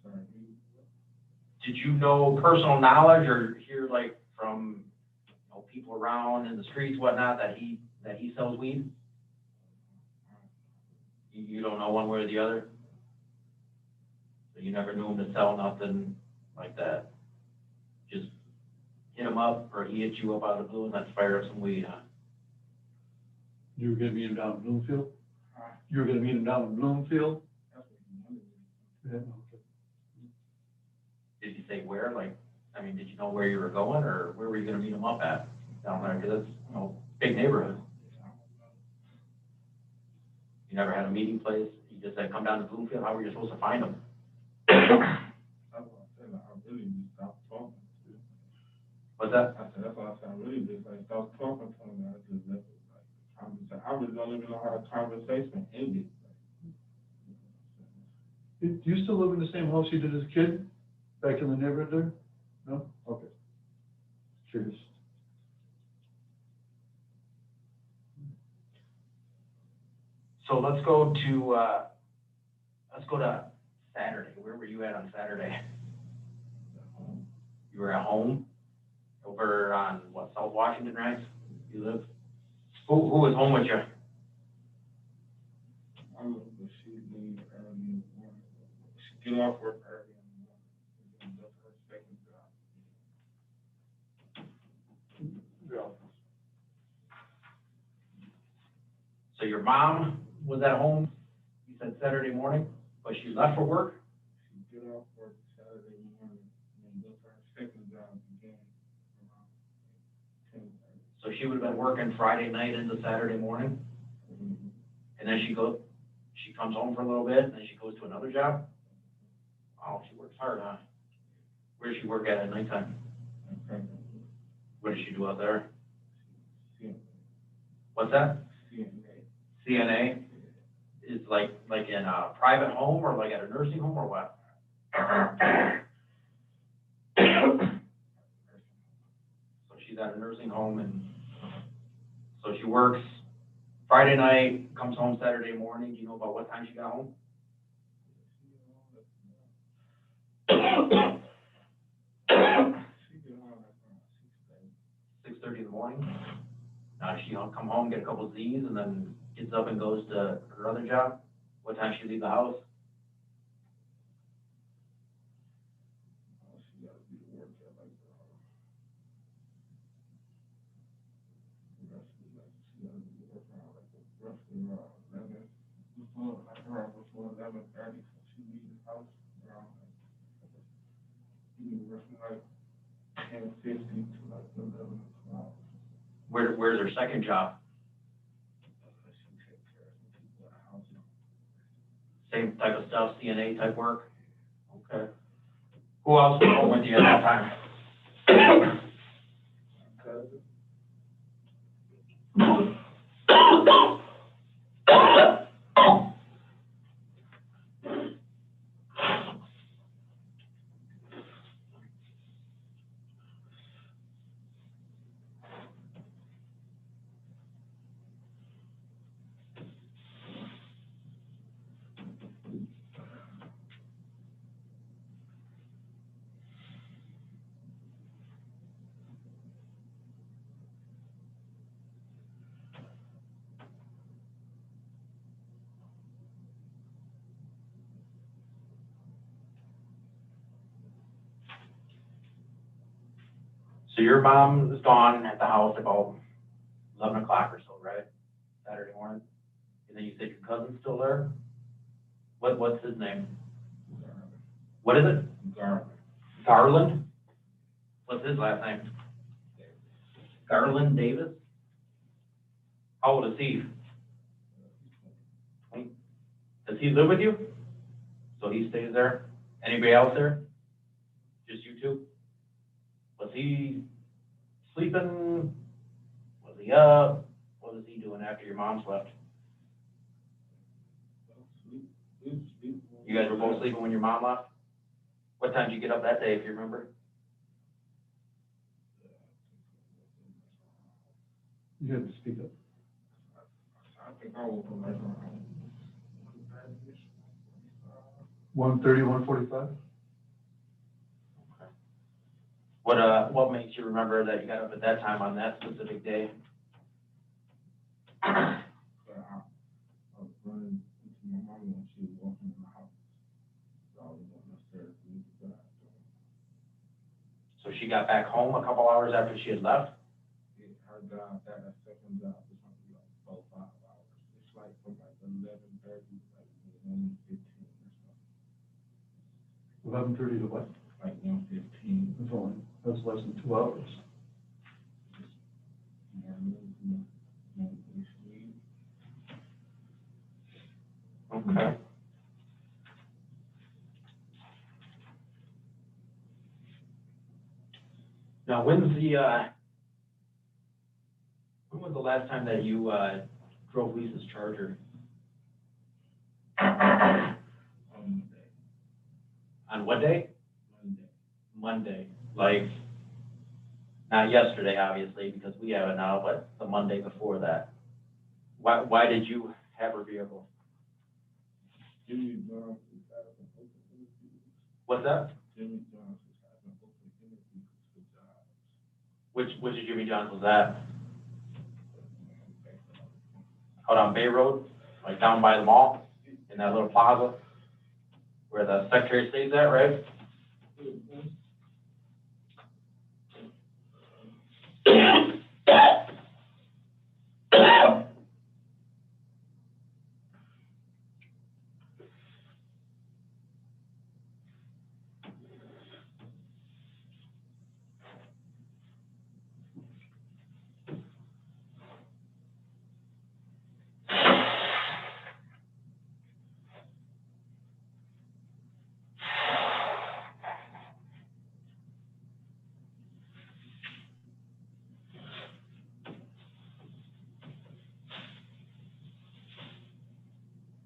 Speaker 6: sorry,
Speaker 4: Did you know personal knowledge or hear like from, you know, people around in the streets, whatnot, that he sells weed? You don't know one way or the other? So you never knew him to sell nothing like that? Just hit him up, or he hit you up out of the blue and let's fire up some weed, huh?
Speaker 5: You were gonna meet him down in Bloomfield?
Speaker 6: Huh?
Speaker 5: You were gonna meet him down in Bloomfield?
Speaker 6: that's what he wanted.
Speaker 5: Yeah, okay.
Speaker 4: Did you say where? Like, I mean, did you know where you were going, or where were you gonna meet him up at down there? Because it's, you know, big neighborhood. You never had a meeting place? You just said, come down to Bloomfield, how were you supposed to find him?
Speaker 6: That's what I said, like, I really just stopped talking.
Speaker 4: What's that?
Speaker 6: I said, that's why I said, I really just like stopped talking to him, I just left it, like, conversation. I really don't even know how the conversation ended.
Speaker 5: Do you still live in the same house you did as a kid, back in the neighborhood there? No? Okay. Curious.
Speaker 4: So let's go to Saturday. Where were you at on Saturday? You were at home over on what, South Washington, right? You live? Who was home with you?
Speaker 6: I look, but she leave early in the morning. She get off work early in the morning. And then that's her second job.
Speaker 4: So your mom was at home, you said Saturday morning, but she left for work?
Speaker 6: She get off work Saturday morning, and then that's her second job again around 10:30.
Speaker 4: So she would have been working Friday night into Saturday morning, and then she comes home for a little bit, and then she goes to another job? Oh, she works hard, huh? Where does she work at nighttime?
Speaker 6: Okay.
Speaker 4: What does she do out there?
Speaker 6: CNA.
Speaker 4: What's that?
Speaker 6: CNA.
Speaker 4: CNA? Is like in a private home or like at a nursing home or what? So she's at a nursing home, and so she works Friday night, comes home Saturday morning. Do you know about what time she got home?
Speaker 6: She get on like around 6:30.
Speaker 4: 6:30 in the morning. Now she come home, get a couple Z's, and then gets up and goes to her other job. What time she leave the house?
Speaker 6: She gotta be to work at like she gotta be to work around like roughly around 11. Like around before 11:30. So she leaves the house around roughly like 10:50 to like 11 o'clock.
Speaker 4: Where's her second job?
Speaker 6: She take care of some people at the house.
Speaker 4: Same type of stuff, CNA type work? Okay. Who else was home with you at that time?
Speaker 6: Cousin.
Speaker 4: So your mom is gone at the house about 11 o'clock or so, right? Saturday morning? And then you said your cousin's still there? What's his name? What is it?
Speaker 6: Garland.
Speaker 4: Garland? What's his last name? Garland Davis? How old is he? 20? Does he live with you? So he stays there? Anybody else there? Just you two? Was he sleeping? Was he up? What was he doing after your mom's left? You guys were both sleeping when your mom left? What time did you get up that day, if you remember?
Speaker 5: You had to speak up.
Speaker 6: I think I woke up like around
Speaker 5: 1:30, 1:45?
Speaker 4: What makes you remember that you got up at that time on that specific day?
Speaker 6: But I was running into my mom when she was walking in the house. So I was going upstairs to meet the guy.
Speaker 4: So she got back home a couple hours after she had left?
Speaker 6: Her job, that second job, is going to be like 4 or 5 hours. It's like from like 11:30 to like 1:15 or something.
Speaker 5: 11:30 to what?
Speaker 6: Like 1:15.
Speaker 5: That's less than 2 hours.
Speaker 4: Okay. Now, when was the last time that you drove Lisa's Charger?
Speaker 6: On Monday.
Speaker 4: On what day?
Speaker 6: Monday.
Speaker 4: Monday. Like, not yesterday, obviously, because we have it now, but the Monday before that. Why did you have her vehicle?
Speaker 6: Jimmy Jones is having an open interview.
Speaker 4: What's that?
Speaker 6: Jimmy Jones is having an open interview for jobs.
Speaker 4: Which of Jimmy John's was that? Out on Bay Road, like down by the mall, in that little plaza where the Secretary of State's at, right?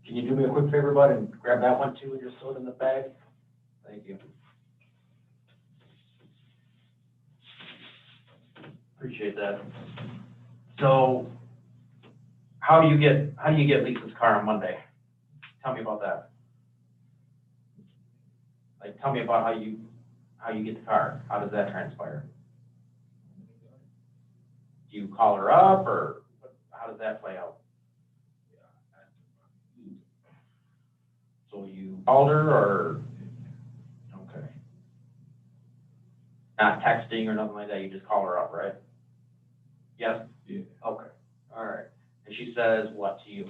Speaker 4: Can you do me a quick favor, bud, and grab that one too and just throw it in the bag? Thank you. Appreciate that. So, how do you get Lisa's car on Monday? Tell me about that. Like, tell me about how you get the car. How does that transpire? Do you call her up, or how does that play out? So you called her, or, okay. Not texting or nothing like that, you just call her up, right? Yes?
Speaker 6: Yeah.
Speaker 4: Okay, all right. And she says what to you?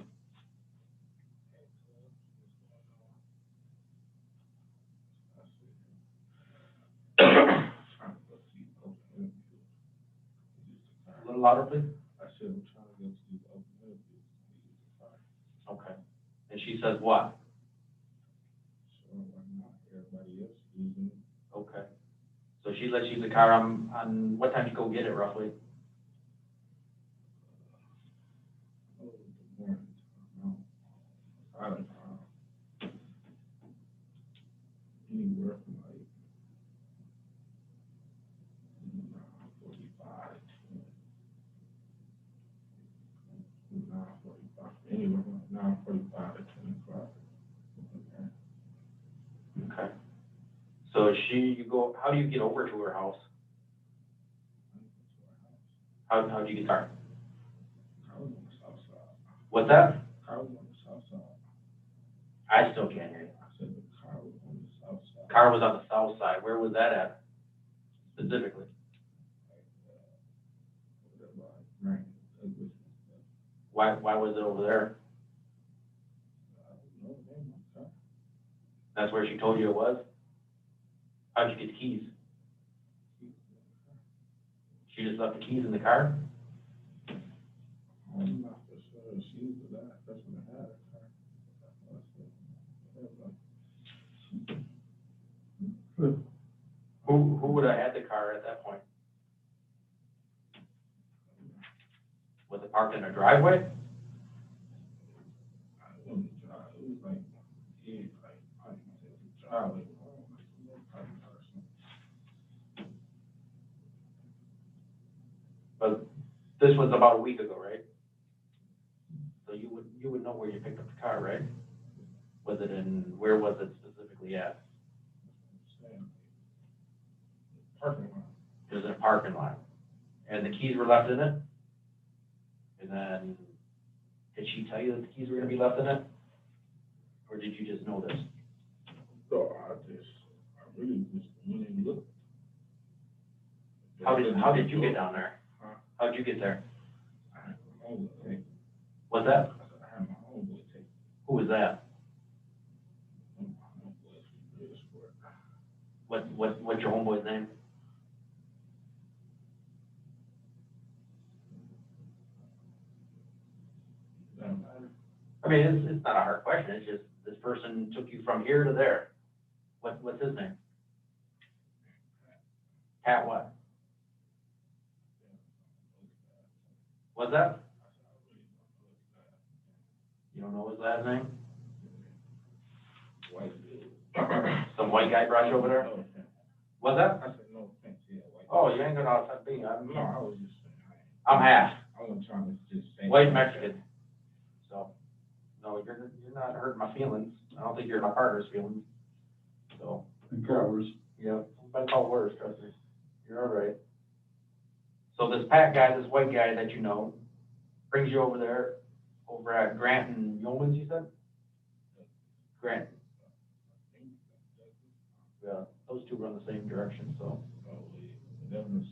Speaker 4: A little louder, please.
Speaker 6: I said, I'm trying to go to the open interview.
Speaker 4: Okay. And she says what?
Speaker 6: So why not? Everybody else using it.
Speaker 4: Okay. So she lets you use the car on what time did you go get it roughly?
Speaker 6: Oh, the morning time. No. I don't know. Anywhere from like 9:45 to 9:45. Anywhere from like 9:45 to 10 o'clock. Okay.
Speaker 4: Okay. So how do you get over to her house? How do you get there?
Speaker 6: I was on the south side.
Speaker 4: What's that?
Speaker 6: Car was on the south side.
Speaker 4: I still can't hear you.
Speaker 6: I said the car was on the south side.
Speaker 4: Car was on the south side. Where was that at specifically?
Speaker 6: Right.
Speaker 4: Why was it over there?
Speaker 6: I don't know, man, my car.
Speaker 4: That's where she told you it was? How'd you get the keys? She just left the keys in the car?
Speaker 6: I'm not for sure. She was the last person to have a car.
Speaker 5: Good.
Speaker 4: Who would have had the car at that point? Was it parked in a driveway?
Speaker 6: I wouldn't drive. It was like, yeah, like, I didn't drive it.
Speaker 4: But this was about a week ago, right? So you would know where you picked up the car, right? Where was it specifically? specifically at?
Speaker 6: Parking lot.
Speaker 4: It was in a parking lot. And the keys were left in it? And then, did she tell you that the keys were gonna be left in it? Or did you just know this?
Speaker 6: So I really just went and looked.
Speaker 4: How did you get down there?
Speaker 6: Huh?
Speaker 4: How'd you get there?
Speaker 6: I had my own take.
Speaker 4: What's that?
Speaker 6: I had my own boy take.
Speaker 4: Who was that?
Speaker 6: My own boy is for it.
Speaker 4: What's your homeboy's name? I mean, it's not a hard question, it's just, this person took you from here to there. What's his name? Pat what? What's that? You don't know his last name?
Speaker 6: White dude.
Speaker 4: Some white guy brought you over there?
Speaker 6: No offense.
Speaker 4: What's that?
Speaker 6: I said, no offense, yeah, white.
Speaker 4: Oh, you ain't gonna outside me,
Speaker 6: No, I was just saying.
Speaker 4: I'm half,
Speaker 6: I wasn't trying to just say.
Speaker 4: white Mexican. So, no, you're not hurting my feelings, I don't think you're my partner's feelings, so.
Speaker 5: And covers.
Speaker 4: Yeah, been called worse, trust me. You're all right. So this Pat guy, this white guy that you know, brings you over there, over at Grant and Yeomans, you said? Grant. Yeah, those two run the same direction, so.
Speaker 6: That was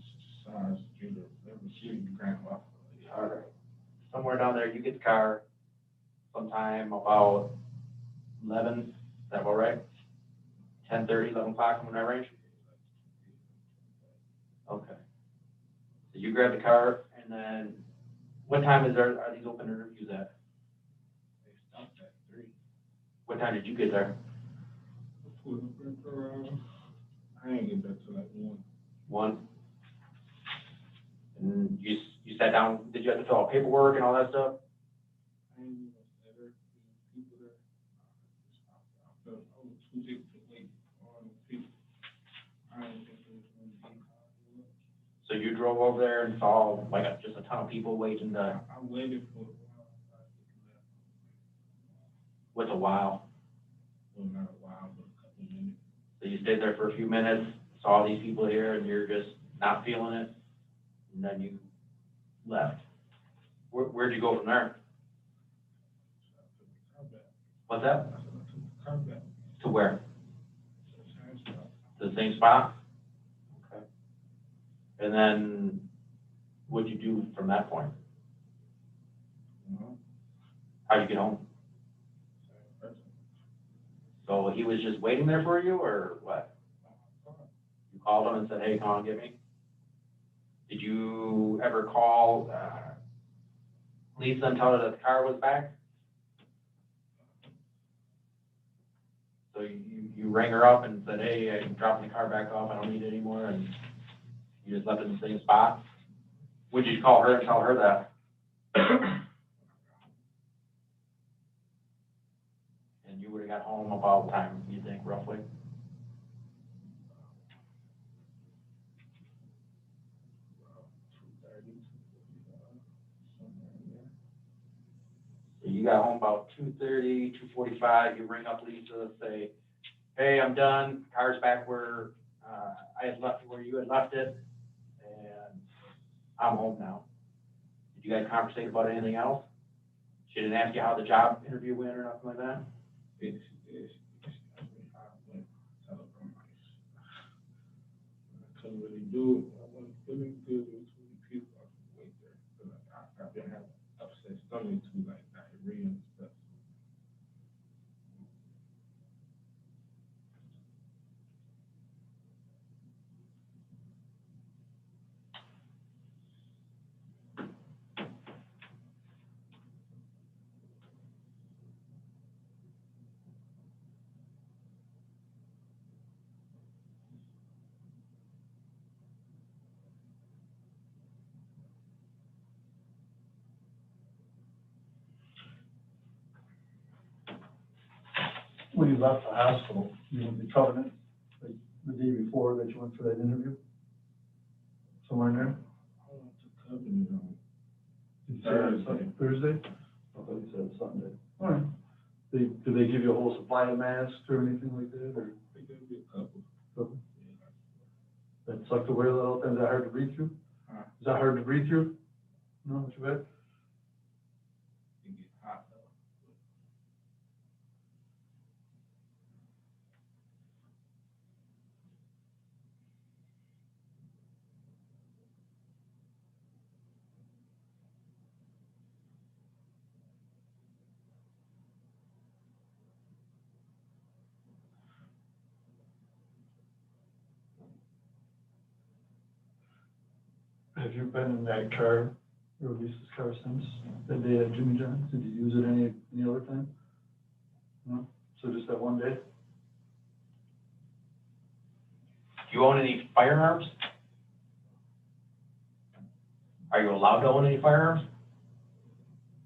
Speaker 6: size, Judah, that was shooting grandma.
Speaker 4: All right. Somewhere down there, you get the car sometime about 11, is that about right? 10:30, 11 o'clock, in that range? Okay. So you grab the car, and then, what time are these open interviews at?
Speaker 6: They stopped at 3.
Speaker 4: What time did you get there?
Speaker 6: I ain't get back to like 1.
Speaker 4: 1? And you sat down, did you have to fill out paperwork and all that stuff?
Speaker 6: I ain't even ever people there. I felt I was too big to wait for all the people. I didn't think it was gonna be.
Speaker 4: So you drove over there and saw like just a ton of people waiting to,
Speaker 6: I waited for a while.
Speaker 4: what's a while?
Speaker 6: Well, not a while, but a couple of minutes.
Speaker 4: So you stayed there for a few minutes, saw these people here, and you're just not feeling it, and then you left. Where'd you go from there?
Speaker 6: So I took the car back.
Speaker 4: What's that?
Speaker 6: I said I took the car back.
Speaker 4: To where?
Speaker 6: So the same spot.
Speaker 4: To the same spot? Okay. And then what'd you do from that point?
Speaker 6: You know,
Speaker 4: How'd you get home?
Speaker 6: same person.
Speaker 4: So he was just waiting there for you, or what? You called him and said, hey, come on, get me? Did you ever call Lisa and tell her that the car was back? So you rang her up and said, hey, I'm dropping the car back off, I don't need it anymore, and you just left it in the same spot? Would you call her and tell her that? And you would have got home about what time, you think, roughly? So you got home about 2:30, 2:45, you ring up Lisa, say, hey, I'm done, car's back where I had left, where you had left it, and I'm home now. Did you guys conversate about anything else? She didn't ask you how the job interview went or nothing like that?
Speaker 6: She asked me how I went. Tell her I'm like, I couldn't really do it. I wasn't feeling good with too many people. I could wait there. But I've been having upset stomach too, like diarrhea and stuff.
Speaker 5: When you left the hospital, you went to Covenant, like, the day before that you went for that interview? Somewhere in there?
Speaker 6: I went to Covenant on
Speaker 5: Did you say it was
Speaker 6: Thursday.
Speaker 5: Thursday? I thought you said Sunday. All right. Do they give you a whole supply of masks or anything like that, or
Speaker 6: They gave me a couple.
Speaker 5: something? That sucked away a little, is that hard to breathe through?
Speaker 6: Huh?
Speaker 5: Is that hard to breathe through? No, not too bad?
Speaker 6: It get hot though.
Speaker 5: Have you been in that car, or Lisa's car since that day at Jimmy John's? Did you use it any other time? No? So just that one day?
Speaker 4: Do you own any firearms? Are you allowed to own any firearms?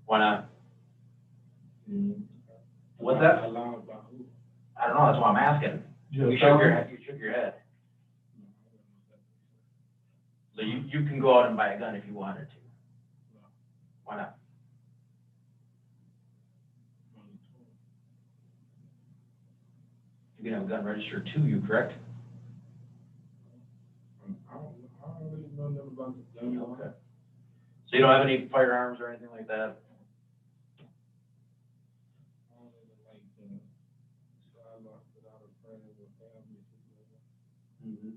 Speaker 4: Why not? What's that?
Speaker 6: Allowed by who?
Speaker 4: I don't know, that's what I'm asking.
Speaker 5: Do you
Speaker 4: You
Speaker 5: have
Speaker 4: shook your
Speaker 5: felony?
Speaker 4: head, you shook your head. So you can go out and buy a gun if you wanted to. Why not? You can have a gun registered to you, correct?
Speaker 6: I don't really know nothing about the gun.
Speaker 4: Okay. So you don't have any firearms or anything like that?
Speaker 6: I don't even like side lock without a friend or family.
Speaker 4: Mm-hmm.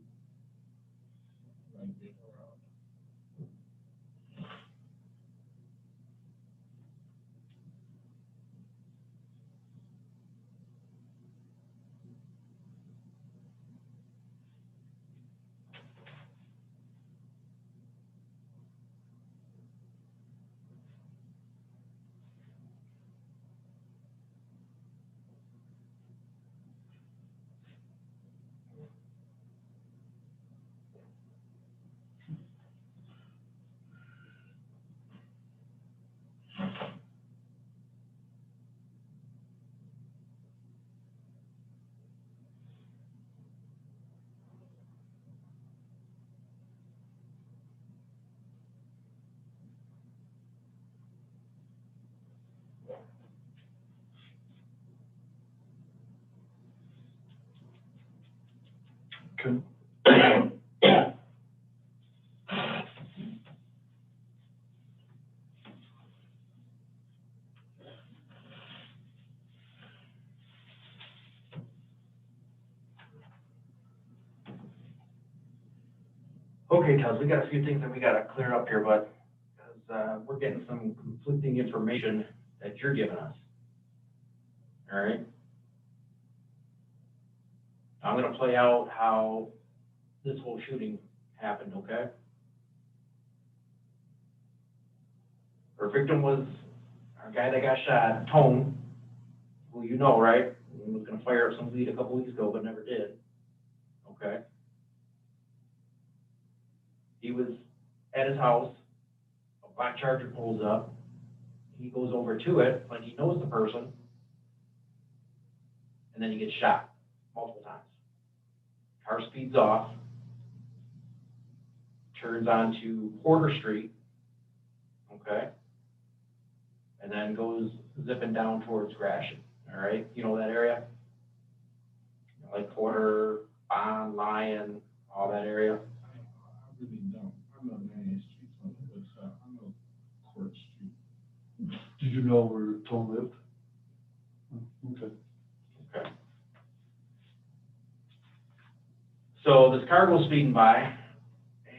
Speaker 6: Like being around.
Speaker 5: Good.
Speaker 4: Okay, Tuz, we got a few things that we gotta clear up here, but, because, we're getting some conflicting information that you're giving us. All right? I'm gonna play out how this whole shooting happened, okay? Our victim was our guy that got shot, Tone, who you know, right? He was gonna fire up some weed a couple weeks ago, but never did, okay? He was at his house, a black Charger pulls up, he goes over to it, but he knows the person, and then he gets shot multiple times. Car speeds off, turns onto Porter Street, okay? And then goes zipping down towards Gratiot, all right? You know that area? Like Porter, Bond, Lyon, all that area?
Speaker 6: I really don't. I know Main Street's on the other side. I know Court Street.
Speaker 5: Did you know where Tom lived? Okay.
Speaker 4: Okay. So this car goes speeding by,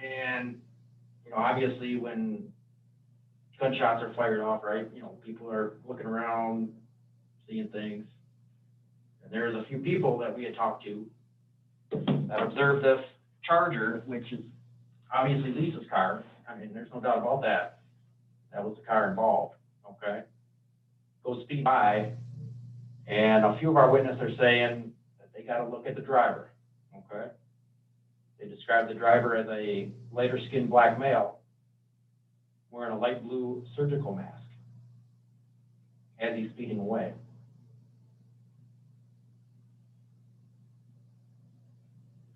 Speaker 4: and, you know, obviously when gunshots are fired off, right, you know, people are looking around, seeing things. And there's a few people that we had talked to that observed this Charger, which is obviously Lisa's car. I mean, there's no doubt about that. That was the car involved, okay? Goes speed by, and a few of our witnesses are saying that they got to look at the driver, okay? They described the driver as a lighter skinned black male wearing a light blue surgical mask as he's speeding away.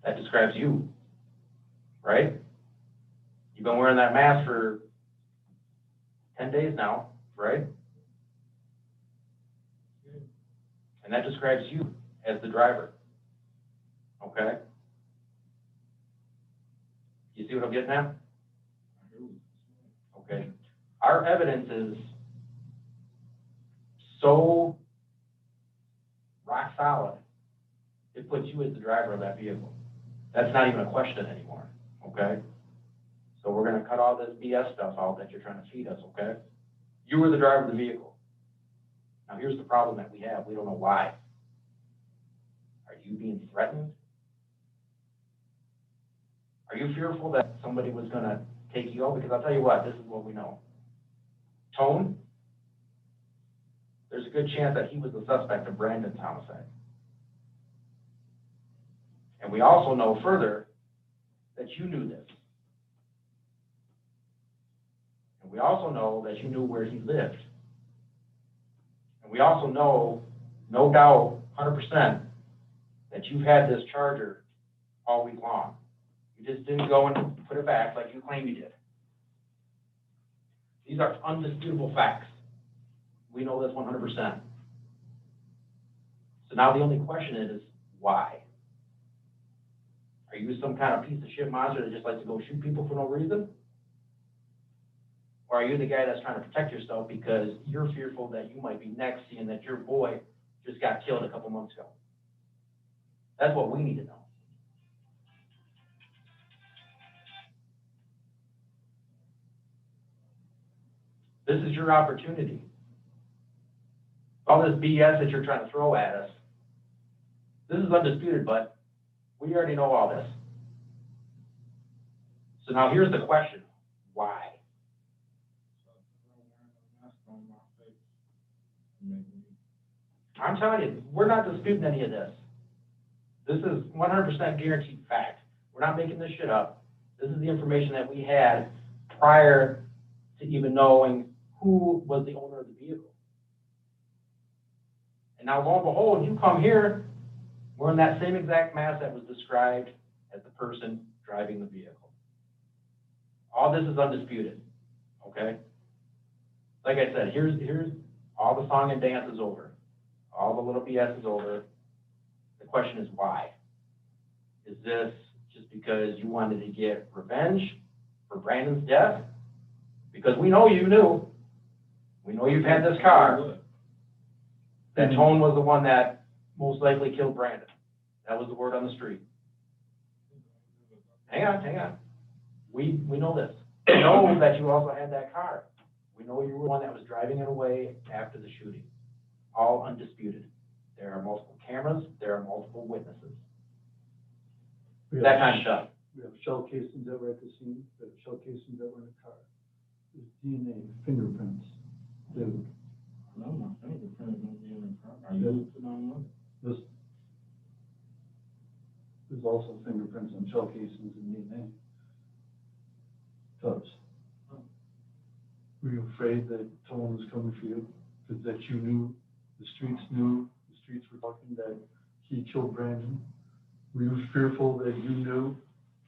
Speaker 4: That describes you, right? You've been wearing that mask for 10 days now, right? And that describes you as the driver. Okay? You see what I'm getting at? Okay. Our evidence is so rock solid, it puts you as the driver of that vehicle. That's not even a question anymore, okay? So we're gonna cut all this BS stuff out that you're trying to feed us, okay? You were the driver of the vehicle. Now here's the problem that we have. We don't know why. Are you being threatened? Are you fearful that somebody was gonna take you out? Because I'll tell you what, this is what we know. Tone, there's a good chance that he was the suspect of Brandon's homicide. And we also know further that you knew this. And we also know that you knew where he lived. And we also know, no doubt, 100%, that you've had this charger all week long. You just didn't go and put it back like you claim you did. These are undisputable facts. We know this 100%. So now the only question is, why? Are you some kind of piece of shit monster that just likes to go shoot people for no reason? Or are you the guy that's trying to protect yourself because you're fearful that you might be next, seeing that your boy just got killed a couple months ago? That's what we need to know. This is your opportunity. All this BS that you're trying to throw at us, this is undisputed, but we already know all this. So now here's the question, why? I'm telling you, we're not disputing any of this. This is 100% guaranteed fact. We're not making this shit up. This is the information that we had prior to even knowing who was the owner of the vehicle. And now, lo and behold, you come here, we're in that same exact mass that was described as the person driving the vehicle. All this is undisputed, okay? Like I said, here's all the song and dance is over. All the little BS is over. The question is why? Is this just because you wanted to get revenge for Brandon's death? Because we know you knew. We know you've had this car. That Tone was the one that most likely killed Brandon. That was the word on the street. Hang on. We know this. We know that you also had that car. We know you were the one that was driving it away after the shooting. All undisputed. There are multiple cameras. There are multiple witnesses. That kind of stuff.
Speaker 5: We have shell casings that were at the scene, we have shell casings that were in the car. There's DNA, fingerprints. There's also fingerprints on shell casings and DNA. Tubs. Were you afraid that someone was coming for you? Because that you knew, the streets were talking that he killed Brandon? Were you fearful that you knew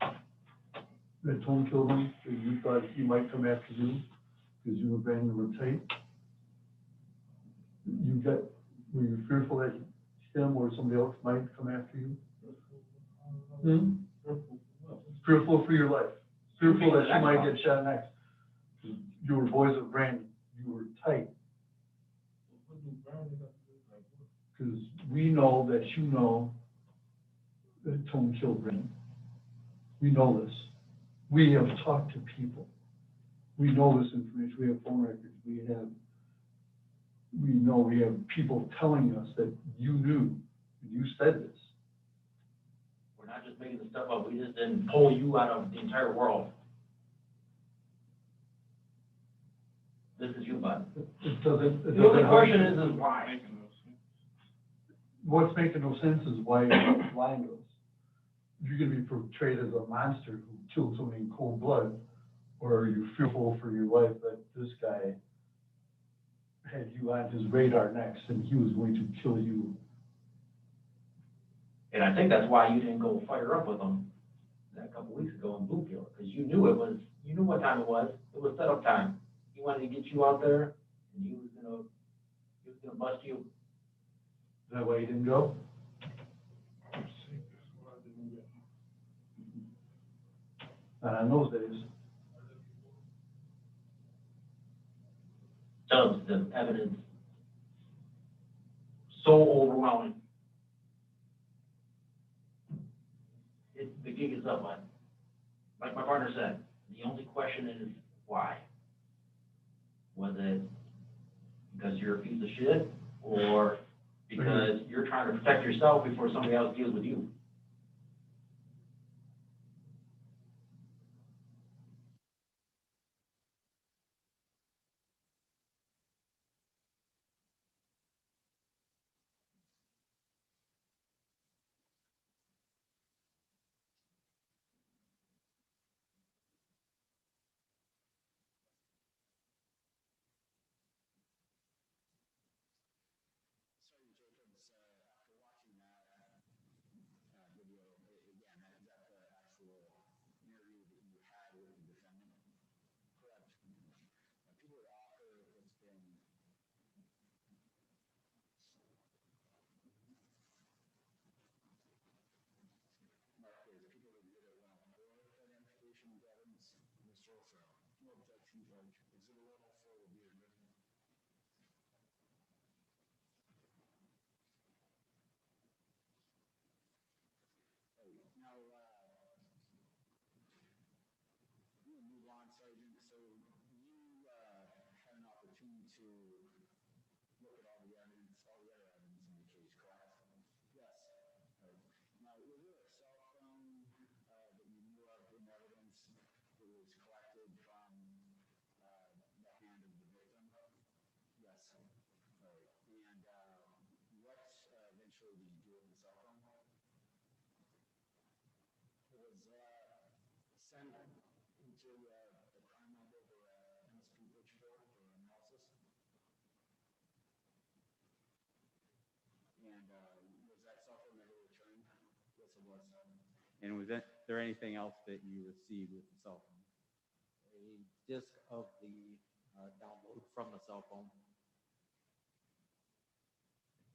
Speaker 5: that Tone killed him, that you thought he might come after you because you and Brandon were tight? Were you fearful that him or somebody else might come after you? Fearful for your life. Fearful that you might get shot next. You were boys of Brandon. You were tight. Because we know that you know that Tone killed Brandon. We know this. We have talked to people. We know this information. We have phone records. We have people telling us that you knew. You said this.
Speaker 4: We're not just making the stuff up. We just didn't pull you out of the entire world. This is you, bud. The only question is why?
Speaker 5: What's making no sense is why you're lying to us. You're going to be portrayed as a monster who killed somebody in cold blood, or are you fearful for your life that this guy had you on his radar next and he was going to kill you?
Speaker 4: And I think that's why you didn't go fire up with him a couple weeks ago in Bluefield, because you knew what time it was. It was setup time. He wanted to get you out there, and he was gonna bust you.
Speaker 5: Is that why you didn't go?
Speaker 6: I'm sick, that's why I didn't get.
Speaker 5: Not on those days.
Speaker 4: Does the evidence so overwhelming? The gig is up, but like my partner said, the only question is why? Was it because you're a piece of shit, or because you're trying to protect yourself before somebody else deals with you?
Speaker 2: And was there anything else that you received with the cell phone?
Speaker 3: A disc of the download from the cell phone.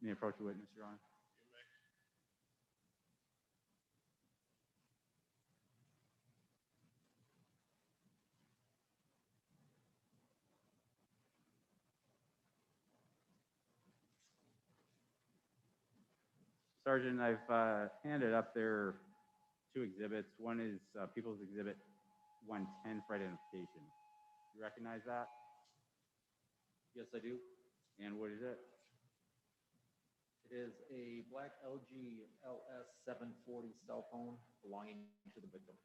Speaker 2: May I approach the witness, Your Honor? Sergeant, I've handed up there two exhibits. One is People's Exhibit 110 for identification. You recognize that?
Speaker 3: Yes, I do.
Speaker 2: And what is it?
Speaker 3: It is a black LG LS740 cell phone belonging to the victim.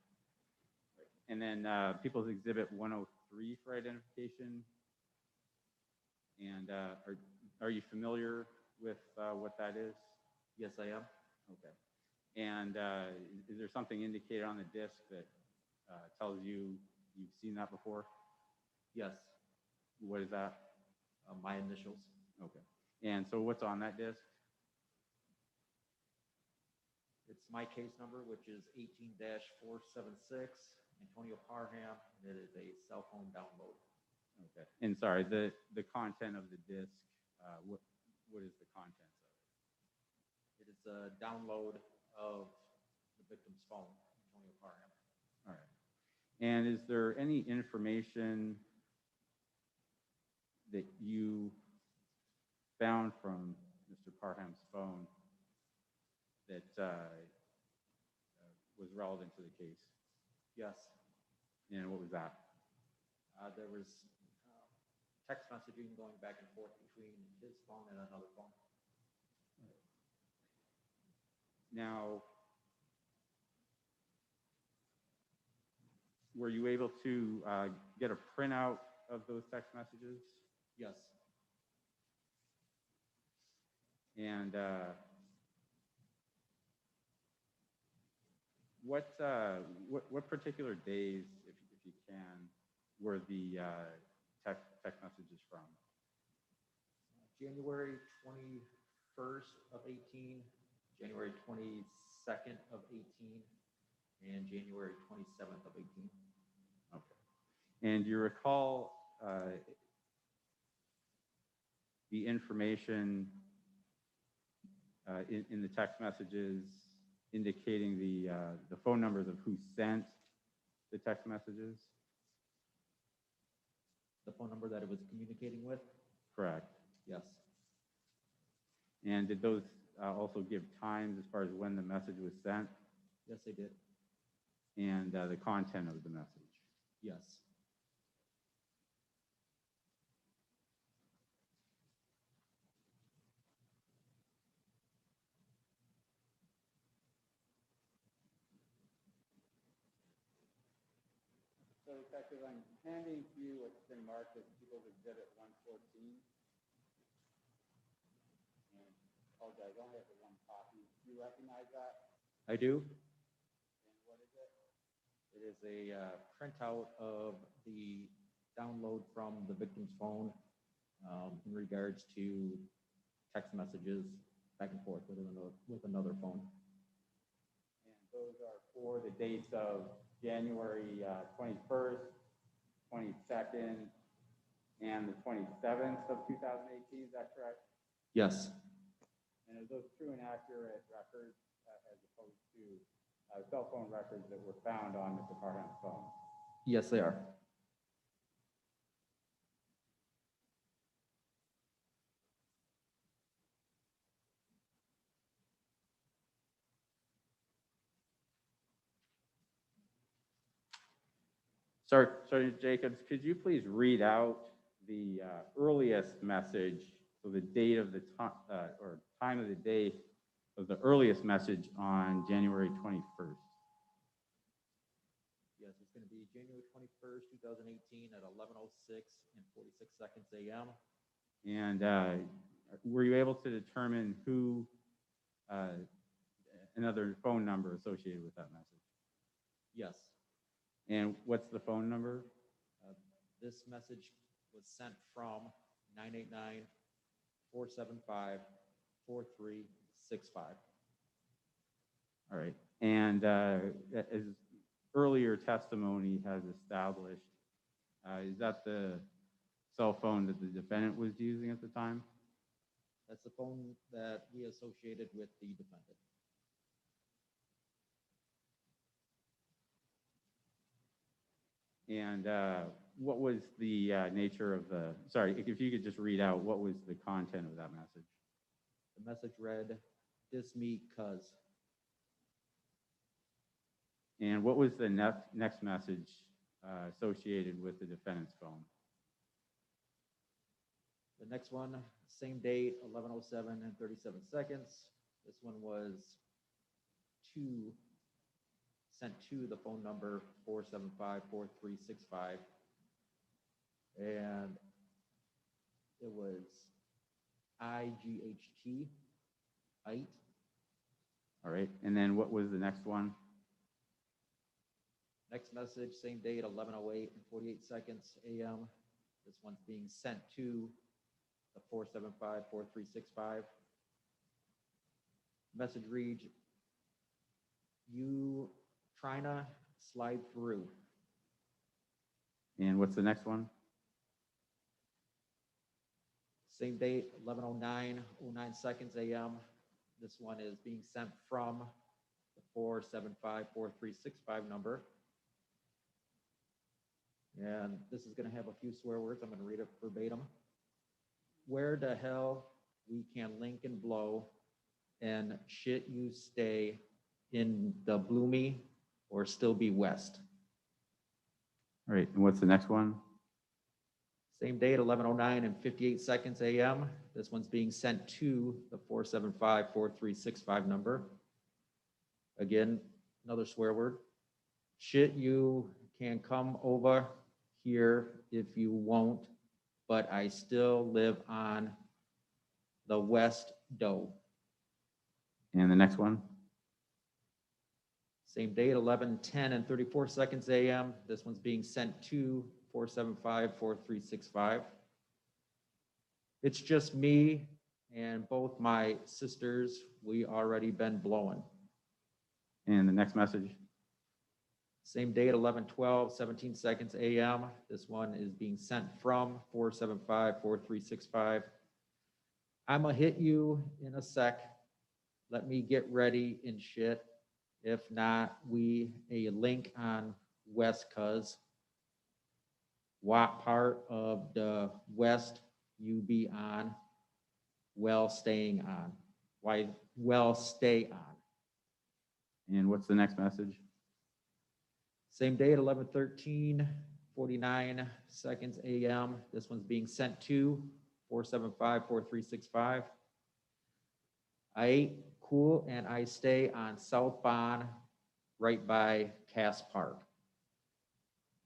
Speaker 2: And then People's Exhibit 103 for identification. And are you familiar with what that is?
Speaker 3: Yes, I am.
Speaker 2: Okay. And is there something indicated on the disc that tells you you've seen that before?
Speaker 3: Yes,
Speaker 2: What is that?
Speaker 3: my initials.
Speaker 2: Okay. And so what's on that disc?
Speaker 3: It's my case number, which is 18-476, Antonio Parham, and it is a cell phone download.
Speaker 2: Okay. And sorry, the content of the disc, what is the contents of it?
Speaker 3: It is a download of the victim's phone, Antonio Parham.
Speaker 2: All right. And is there any information that you found from Mr. Parham's phone that was relevant to the case?
Speaker 3: Yes,
Speaker 2: And what was that?
Speaker 3: there was text messaging going back and forth between his phone and another phone.
Speaker 2: Now, were you able to get a printout of those text messages?
Speaker 3: Yes,
Speaker 2: And what particular days, if you can, were the text messages from?
Speaker 3: January 21st of 18, January 22nd of 18, and January 27th of 18.
Speaker 2: Okay. And do you recall the information in the text messages indicating the phone numbers of who sent the text messages?
Speaker 3: The phone number that it was communicating with?
Speaker 2: Correct.
Speaker 3: Yes.
Speaker 2: And did those also give times as far as when the message was sent
Speaker 3: Yes, they did.
Speaker 2: and the content of the message?
Speaker 3: Yes.
Speaker 2: So Detective, I'm handing to you what's been marked as People's Exhibit 114. And apologize, I only have the one copy. Do you recognize that?
Speaker 3: I do.
Speaker 2: And what is it?
Speaker 3: It is a printout of the download from the victim's phone in regards to text messages back and forth with another phone.
Speaker 2: And those are for the dates of January 21st, 22nd, and the 27th of 2018, is that correct?
Speaker 3: Yes.
Speaker 2: And are those true and accurate records as opposed to cell phone records that were found on Mr. Parham's phone?
Speaker 3: Yes, they are.
Speaker 2: Sergeant Jacobs, could you please read out the earliest message, so the date of the time or time of the day of the earliest message on January 21st?
Speaker 3: Yes, it's going to be January 21st, 2018 at 11:06 and 46 seconds a.m.
Speaker 2: And were you able to determine who, another phone number associated with that message?
Speaker 3: Yes.
Speaker 2: And what's the phone number?
Speaker 3: This message was sent from 989-475-4365.
Speaker 2: All right. And as earlier testimony has established, is that the cell phone that the defendant was using at the time?
Speaker 3: That's the phone that we associated with the defendant.
Speaker 2: And what was the nature of the, sorry, if you could just read out, what was the content of that message?
Speaker 3: The message read, "This me, cuz."
Speaker 2: And what was the next message associated with the defendant's phone?
Speaker 3: The next one, same date, 11:07 and 37 seconds. This one was sent to the phone number 475-4365. And it was IGHT, height.
Speaker 2: All right. And then what was the next one?
Speaker 3: Next message, same date, 11:08 and 48 seconds a.m. This one's being sent to the 475-4365. Message reads, "You trying to slide through."
Speaker 2: And what's the next one?
Speaker 3: Same date, 11:09 seconds a.m. This one is being sent from the 475-4365 number. And this is going to have a few swear words. I'm going to read it verbatim. "Where the hell we can link and blow and shit you stay in the bloomy or still be west."
Speaker 2: All right. And what's the next one?
Speaker 3: Same date, 11:09 and 58 seconds a.m. This one's being sent to the 475-4365 number. Again, another swear word. "Shit, you can come over here if you won't, but I still live on the West Doe."
Speaker 2: And the next one?
Speaker 3: Same date, 11:10 and 34 seconds a.m. This one's being sent to 475-4365. "It's just me and both my sisters. We already been blowing."
Speaker 2: And the next message?
Speaker 3: Same date, 11:12, 17 seconds a.m. This one is being sent from 475-4365. "I'ma hit you in a sec. let me get ready and shit. If not, a link on West, cuz what part of the West you be on, well, staying on. Why, well, stay on.
Speaker 2: And what's the next message?
Speaker 3: Same day at 11:13, 49 seconds AM. This one's being sent to 475-4365. I ate cool and I stay on South Bond, right by Cass Park.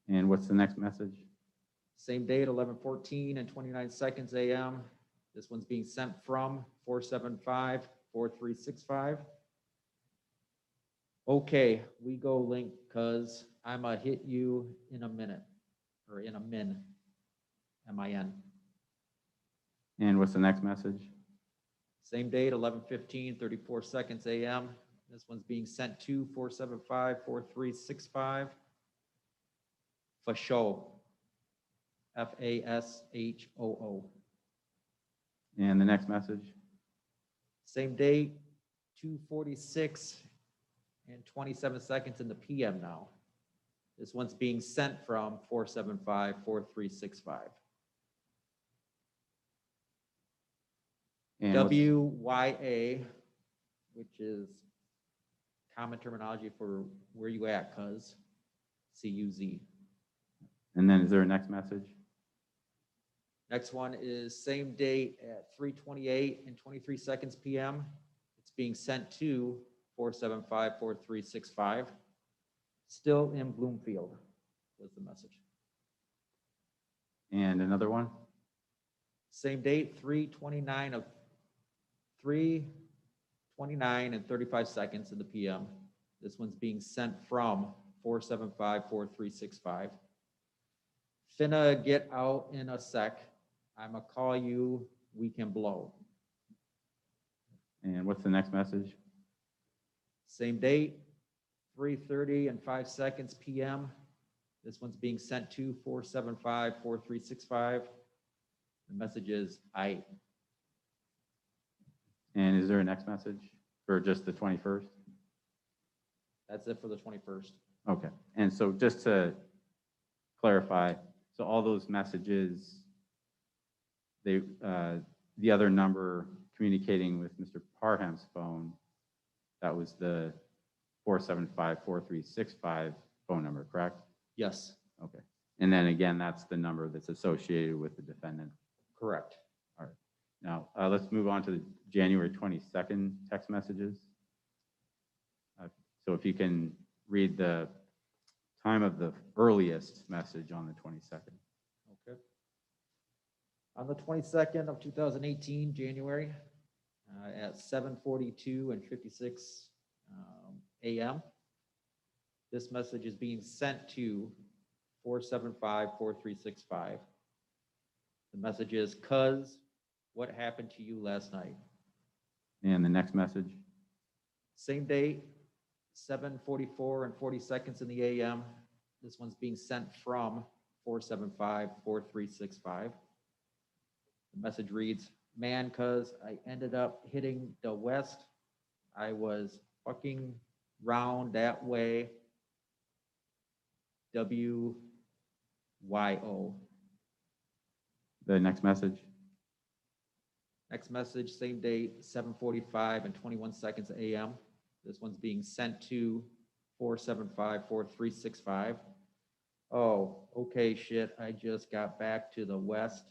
Speaker 2: And what's the next message?
Speaker 3: Same day at 11:14 and 29 seconds AM. This one's being sent from 475-4365. Okay, we go link, cuz I'ma hit you in a minute, or in a min, M-I-N.
Speaker 2: And what's the next message?
Speaker 3: Same date, 11:15, 34 seconds AM. This one's being sent to 475-4365. Fashoo. Fashoo.
Speaker 2: And the next message?
Speaker 3: Same date, 2:46 and 27 seconds in the PM now. This one's being sent from 475-4365.
Speaker 2: And what's-
Speaker 3: WYA, which is common terminology for where you at, cuz, CUZ.
Speaker 2: And then is there a next message?
Speaker 3: Next one is same date at 3:28 and 23 seconds PM. It's being sent to 475-4365. Still in Bloomfield was the message.
Speaker 2: And another one?
Speaker 3: Same date, 3:29 and 35 seconds in the PM. This one's being sent from 475-4365. Finna get out in a sec. I'ma call you, we can blow.
Speaker 2: And what's the next message?
Speaker 3: Same date, 3:30 and 5 seconds PM. This one's being sent to 475-4365. The message is, I.
Speaker 2: And is there a next message for just the 21st?
Speaker 3: That's it for the 21st.
Speaker 2: Okay, and so just to clarify, so all those messages, they, the other number communicating with Mr. Parham's phone, that was the 475-4365 phone number, correct?
Speaker 3: Yes,
Speaker 2: Okay, and then again, that's the number that's associated with the defendant.
Speaker 3: correct.
Speaker 2: All right, now let's move on to the January 22nd text messages. So if you can read the time of the earliest message on the 22nd.
Speaker 3: Okay. On the 22nd of 2018, January, at 7:42 and 56 AM, this message is being sent to 475-4365. The message is, cuz, what happened to you last night?
Speaker 2: And the next message?
Speaker 3: Same date, 7:44 and 40 seconds in the AM. This one's being sent from 475-4365. The message reads, man, cuz I ended up hitting the West. I was fucking round that way. WYO.
Speaker 2: The next message?
Speaker 3: Next message, same date, 7:45 and 21 seconds AM. This one's being sent to 475-4365. Oh, okay, shit. I just got back to the West.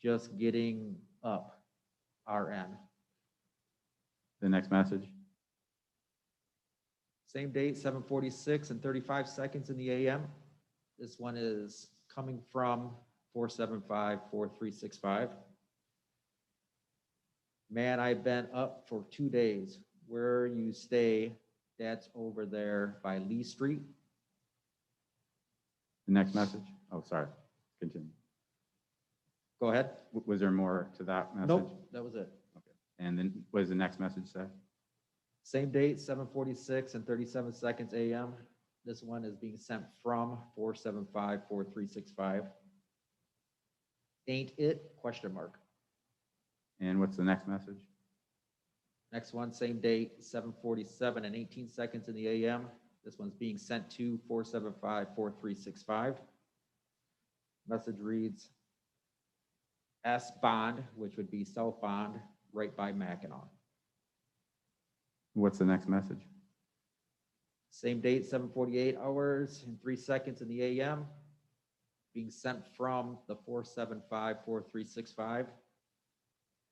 Speaker 3: Just getting up. RN.
Speaker 2: The next message?
Speaker 3: Same date, 7:46 and 35 seconds in the AM. This one is coming from 475-4365. Man, I've been up for 2 days. Where you stay, that's over there by Lee Street.
Speaker 2: The next message? Oh, sorry, continue.
Speaker 3: Go ahead.
Speaker 2: Was there more to that message?
Speaker 3: Nope, that was it.
Speaker 2: Okay, and then what does the next message say?
Speaker 3: Same date, 7:46 and 37 seconds AM. This one is being sent from 475-4365. Ain't it? Question mark.
Speaker 2: And what's the next message?
Speaker 3: Next one, same date, 7:47 and 18 seconds in the AM. This one's being sent to 475-4365. Message reads, S Bond, which would be South Bond, right by Mackinac.
Speaker 2: What's the next message?
Speaker 3: Same date, 7:48 hours and 3 seconds in the AM. Being sent from the 475-4365.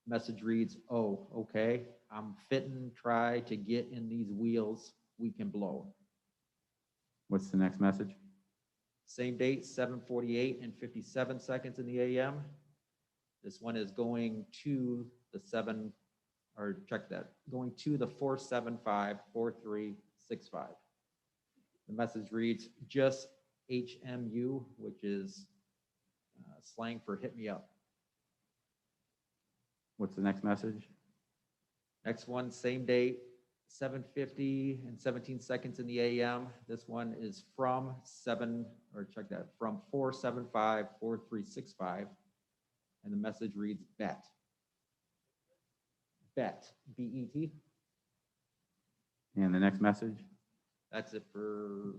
Speaker 3: Message reads, oh, okay, I'm fitting, try to get in these wheels, we can blow.
Speaker 2: What's the next message?
Speaker 3: Same date, 7:48 and 57 seconds in the AM. This one is going to the going to the 475-4365. The message reads, just HMU, which is slang for hit me up.
Speaker 2: What's the next message?
Speaker 3: Next one, same date, 7:50 and 17 seconds in the AM. This one is from 475-4365. And the message reads, bet. Bet, B-E-T.
Speaker 2: And the next message?
Speaker 3: That's it for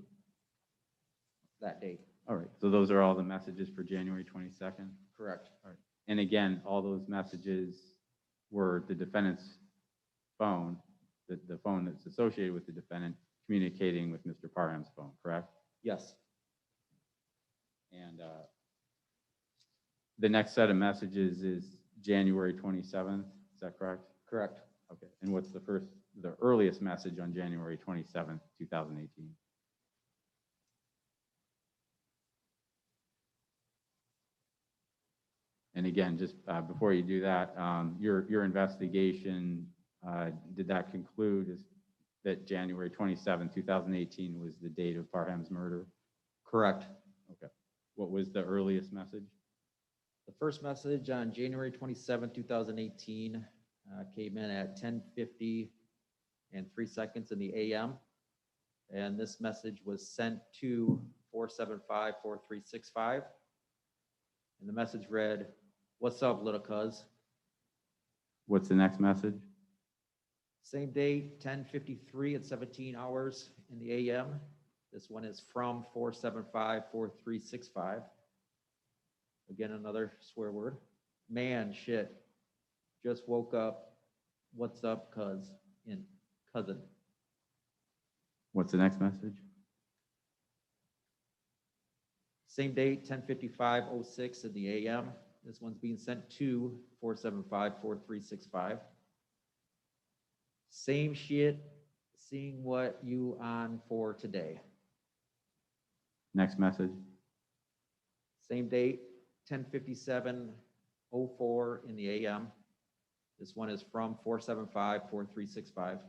Speaker 3: that date.
Speaker 2: All right, so those are all the messages for January 22nd.
Speaker 3: Correct.
Speaker 2: All right. And again, all those messages were the defendant's phone, the phone that's associated with the defendant communicating with Mr. Parham's phone, correct?
Speaker 3: Yes.
Speaker 2: And the next set of messages is January 27th, is that correct?
Speaker 3: Correct.
Speaker 2: Okay, and what's the earliest message on January 27th, 2018? And again, just before you do that, your investigation, did that conclude that January 27th, 2018 was the date of Parham's murder?
Speaker 3: Correct.
Speaker 2: Okay. What was the earliest message?
Speaker 3: The first message on January 27, 2018 came in at 10:50 and 3 seconds in the AM. And this message was sent to 475-4365. And the message read, what's up, little cuz?
Speaker 2: What's the next message?
Speaker 3: Same date, 10:53 at 17 hours in the AM. This one is from 475-4365. Again, another swear word. Man, shit. Just woke up. What's up, cuz? In cousin.
Speaker 2: What's the next message?
Speaker 3: Same date, 10:55:06 in the AM. This one's being sent to 475-4365. Same shit, seeing what you on for today.
Speaker 2: Next message.
Speaker 3: Same date, 10:57:04 in the AM. This one is from 475-4365.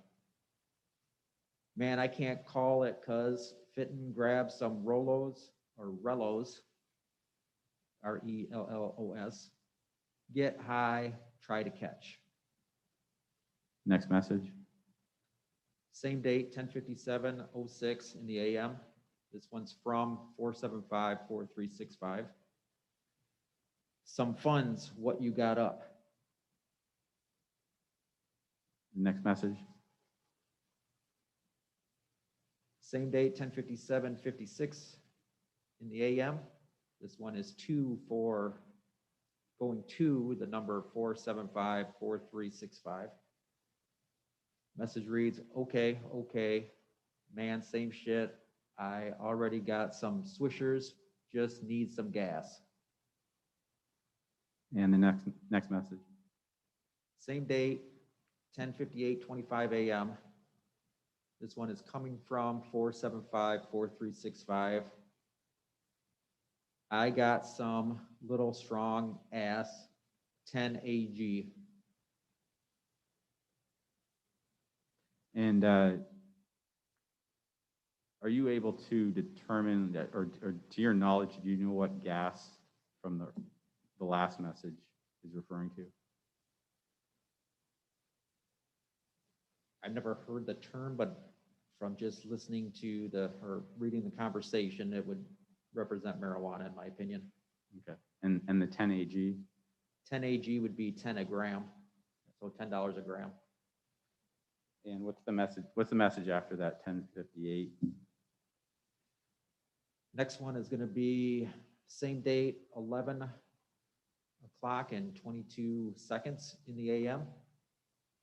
Speaker 3: Man, I can't call it cuz fittin' grab some Rolos or Rellos, R-E-L-L-O-S. Get high, try to catch.
Speaker 2: Next message.
Speaker 3: Same date, 10:57:06 in the AM. This one's from 475-4365. Some funds, what you got up?
Speaker 2: Next message.
Speaker 3: Same date, 10:57:56 in the AM. This one is going to the number 475-4365. Message reads, okay, man, same shit. I already got some swishers, just need some gas.
Speaker 2: And the next message.
Speaker 3: Same date, 10:58:25 AM. This one is coming from 475-4365. I got some little strong ass 10 AG.
Speaker 2: And are you able to determine that, or to your knowledge, do you know what gas from the last message is referring to?
Speaker 3: I've never heard the term, but from just listening to or reading the conversation, it would represent marijuana in my opinion.
Speaker 2: Okay. And the 10 AG?
Speaker 3: 10 AG would be 10 a gram, so $10 a gram.
Speaker 2: And what's the message after that 10:58?
Speaker 3: Next one is gonna be same date, 11 o'clock and 22 seconds in the AM.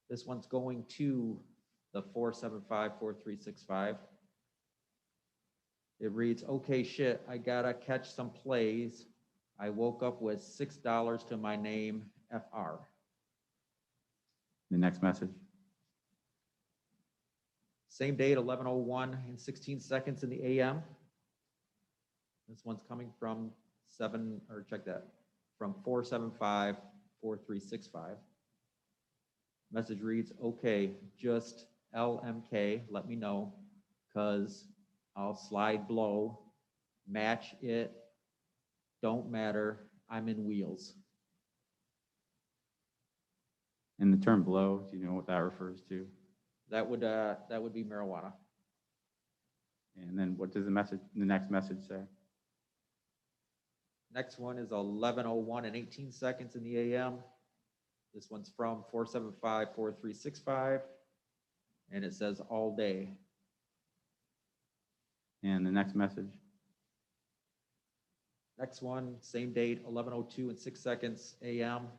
Speaker 3: This one's going to the 475-4365. It reads, okay, shit, I gotta catch some plays. I woke up with $6 to my name, FR.
Speaker 2: The next message?
Speaker 3: Same date, 11:01 and 16 seconds in the AM. This one's coming from from 475-4365. Message reads, okay, just LMK, let me know, cause I'll slide blow, match it, don't matter, I'm in wheels.
Speaker 2: And the term blow, do you know what that refers to?
Speaker 3: That would be marijuana.
Speaker 2: And then what does the next message say?
Speaker 3: Next one is 11:01 and 18 seconds in the AM. This one's from 475-4365, and it says all day.
Speaker 2: And the next message?
Speaker 3: Next one, same date, 11:02 and 6 seconds AM.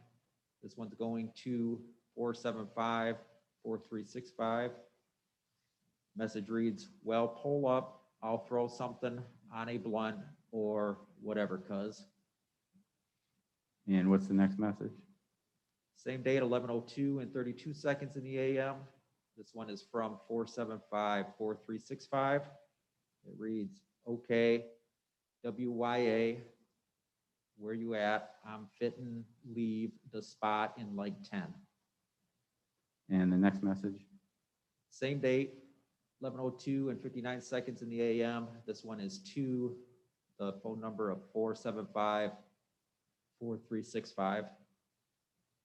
Speaker 3: This one's going to 475-4365. Message reads, well, pull up, I'll throw something on a blunt or whatever, cuz.
Speaker 2: And what's the next message?
Speaker 3: Same date, 11:02 and 32 seconds in the AM. This one is from 475-4365. It reads, okay, WYA, where you at? I'm fitting leave the spot in like 10.
Speaker 2: And the next message?
Speaker 3: Same date, 11:02 and 59 seconds in the AM. This one is to the phone number of 475-4365.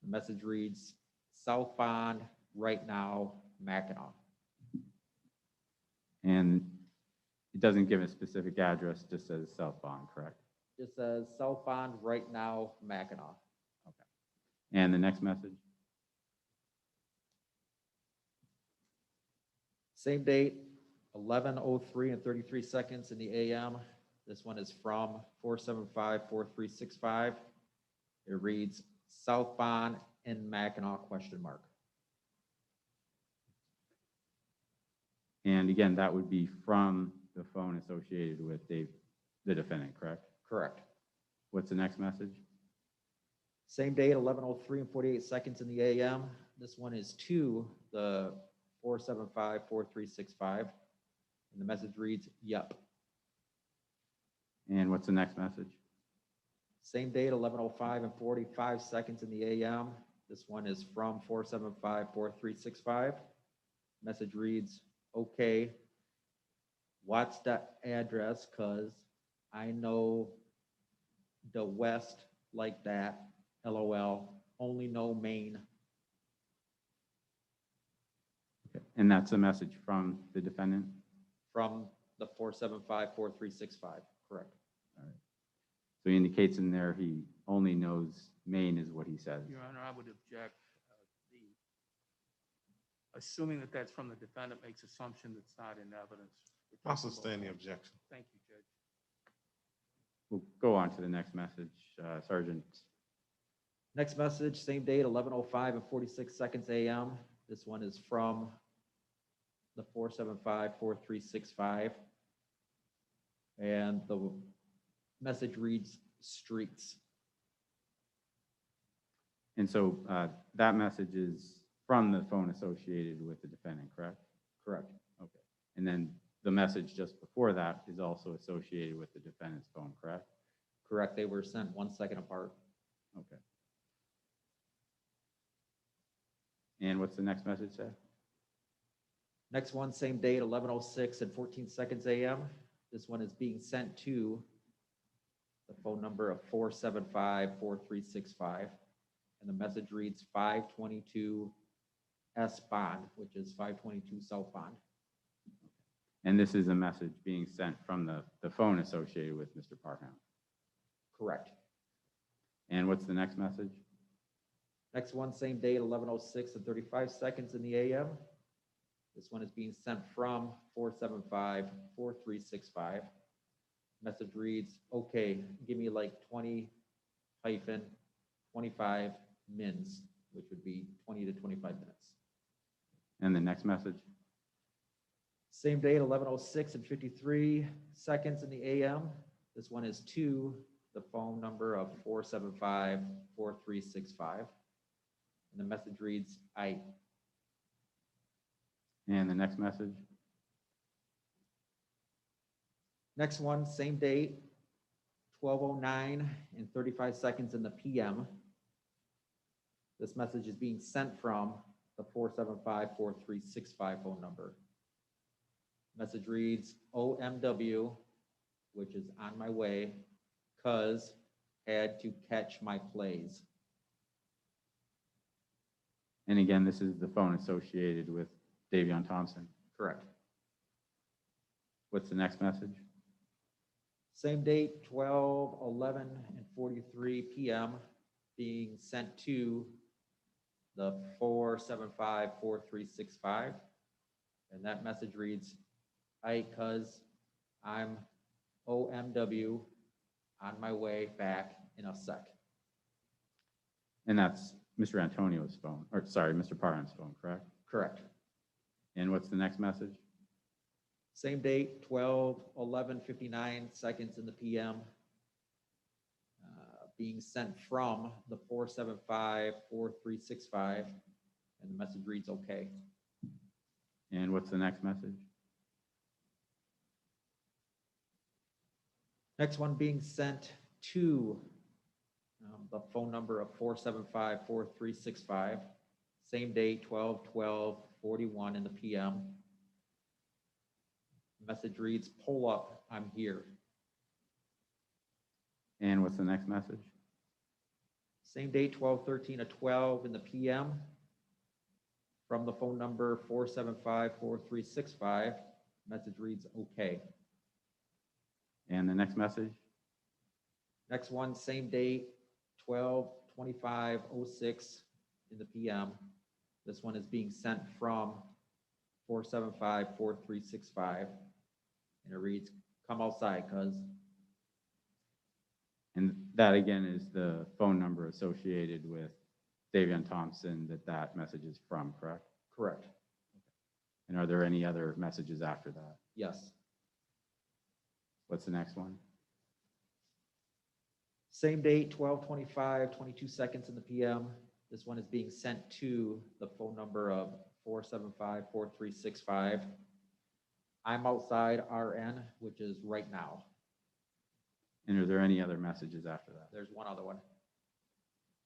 Speaker 3: The message reads, southbound right now, Mackinac.
Speaker 2: And it doesn't give a specific address, just says southbound, correct?
Speaker 3: Just says southbound right now, Mackinac.
Speaker 2: And the next message?
Speaker 3: Same date, 11:03 and 33 seconds in the AM. This one is from 475-4365. It reads southbound in Mackinac, ?
Speaker 2: And again, that would be from the phone associated with Dave, the defendant, correct?
Speaker 3: Correct.
Speaker 2: What's the next message?
Speaker 3: Same date, 11:03 and 48 seconds in the AM. This one is to the 475-4365. And the message reads, yup.
Speaker 2: And what's the next message?
Speaker 3: Same date, 11:05 and 45 seconds in the AM. This one is from 475-4365. Message reads, okay, what's the address? Cause I know the West like that, LOL, only know Maine.
Speaker 2: Okay. And that's a message from the defendant?
Speaker 3: From the 475-4365, correct.
Speaker 2: So he indicates in there he only knows Maine is what he says.
Speaker 6: Your Honor, I would object. Assuming that that's from the defendant makes assumption that's not in evidence.
Speaker 1: I'll sustain the objection.
Speaker 6: Thank you, Judge.
Speaker 2: We'll go on to the next message, Sergeant.
Speaker 3: Next message, same date, 11:05 and 46 seconds AM. This one is from the 475-4365. And the message reads, streets.
Speaker 2: And so that message is from the phone associated with the defendant, correct?
Speaker 3: Correct.
Speaker 2: Okay. And then the message just before that is also associated with the defendant's phone, correct?
Speaker 3: Correct. They were sent 1 second apart.
Speaker 2: Okay. And what's the next message say?
Speaker 3: Next one, same date, 11:06 and 14 seconds AM. This one is being sent to the phone number of 475-4365. And the message reads 522 S Bond, which is 522 South Bond.
Speaker 2: And this is a message being sent from the phone associated with Mr. Parham.
Speaker 3: Correct.
Speaker 2: And what's the next message?
Speaker 3: Next one, same date, 11:06 and 35 seconds in the AM. This one is being sent from 475-4365. Message reads, okay, give me like 20-25 mins, which would be 20 to 25 minutes.
Speaker 2: And the next message?
Speaker 3: Same date, 11:06 and 53 seconds in the AM. This one is to the phone number of 475-4365. And the message reads, I.
Speaker 2: And the next message?
Speaker 3: Next one, same date, 12:09 and 35 seconds in the PM. This message is being sent from the 475-4365 phone number. Message reads, OMW, which is on my way, cuz had to catch my plays.
Speaker 2: And again, this is the phone associated with Davion Thompson.
Speaker 3: Correct.
Speaker 2: What's the next message?
Speaker 3: Same date, 12:11 and 43 PM, being sent to the 475-4365. And that message reads, "Hi, cuz I'm OMW on my way back in a sec."
Speaker 2: And that's Mr. Antonio's phone, or sorry, Mr. Parham's phone, correct?
Speaker 3: Correct.
Speaker 2: And what's the next message?
Speaker 3: Same date, 12:11:59 seconds in the PM, being sent from the 475-4365, and the message reads, "Okay."
Speaker 2: And what's the next message?
Speaker 3: Next one being sent to the phone number of 475-4365. Same date, 12:12:41 in the PM. Message reads, "Pull up, I'm here."
Speaker 2: And what's the next message?
Speaker 3: Same date, 12:13:12 in the PM. From the phone number 475-4365. Message reads, "Okay."
Speaker 2: And the next message?
Speaker 3: Next one, same date, 12:25:06 in the PM. This one is being sent from 475-4365. And it reads, "Come outside, cuz."
Speaker 2: And that again is the phone number associated with Davion Thompson that message is from, correct?
Speaker 3: Correct.
Speaker 2: And are there any other messages after that?
Speaker 3: Yes.
Speaker 2: What's the next one?
Speaker 3: Same date, 12:25:22 seconds in the PM. This one is being sent to the phone number of 475-4365. I'm outside RN, which is right now.
Speaker 2: And are there any other messages after that?
Speaker 3: There's one other one.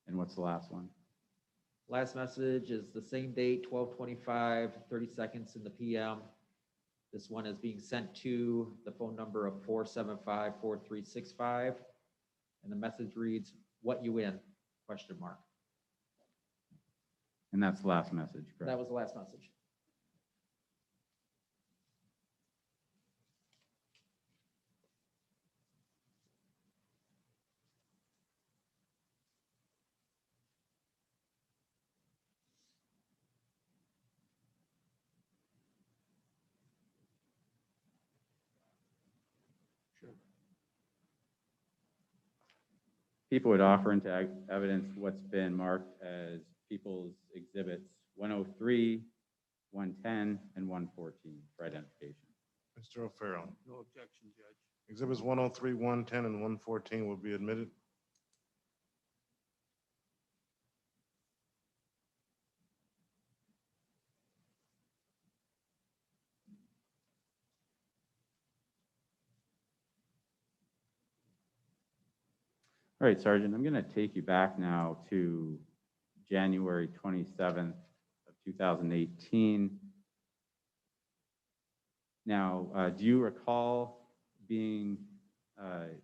Speaker 2: And what's the last one?
Speaker 3: Last message is the same date, 12:25:30 seconds in the PM. This one is being sent to the phone number of 475-4365. And the message reads, "What you in?" Question mark.
Speaker 2: And that's the last message,
Speaker 3: That
Speaker 2: correct?
Speaker 3: was the last message.
Speaker 2: People would offer into evidence what's been marked as people's exhibits 103, 110, and 114 for identification.
Speaker 1: Mr. O'Farrell.
Speaker 6: No objection, Judge.
Speaker 1: Exhibits 103, 110, and 114 will be admitted.
Speaker 2: All right, Sergeant, I'm going to take you back now to January 27th of 2018. Now, do you recall being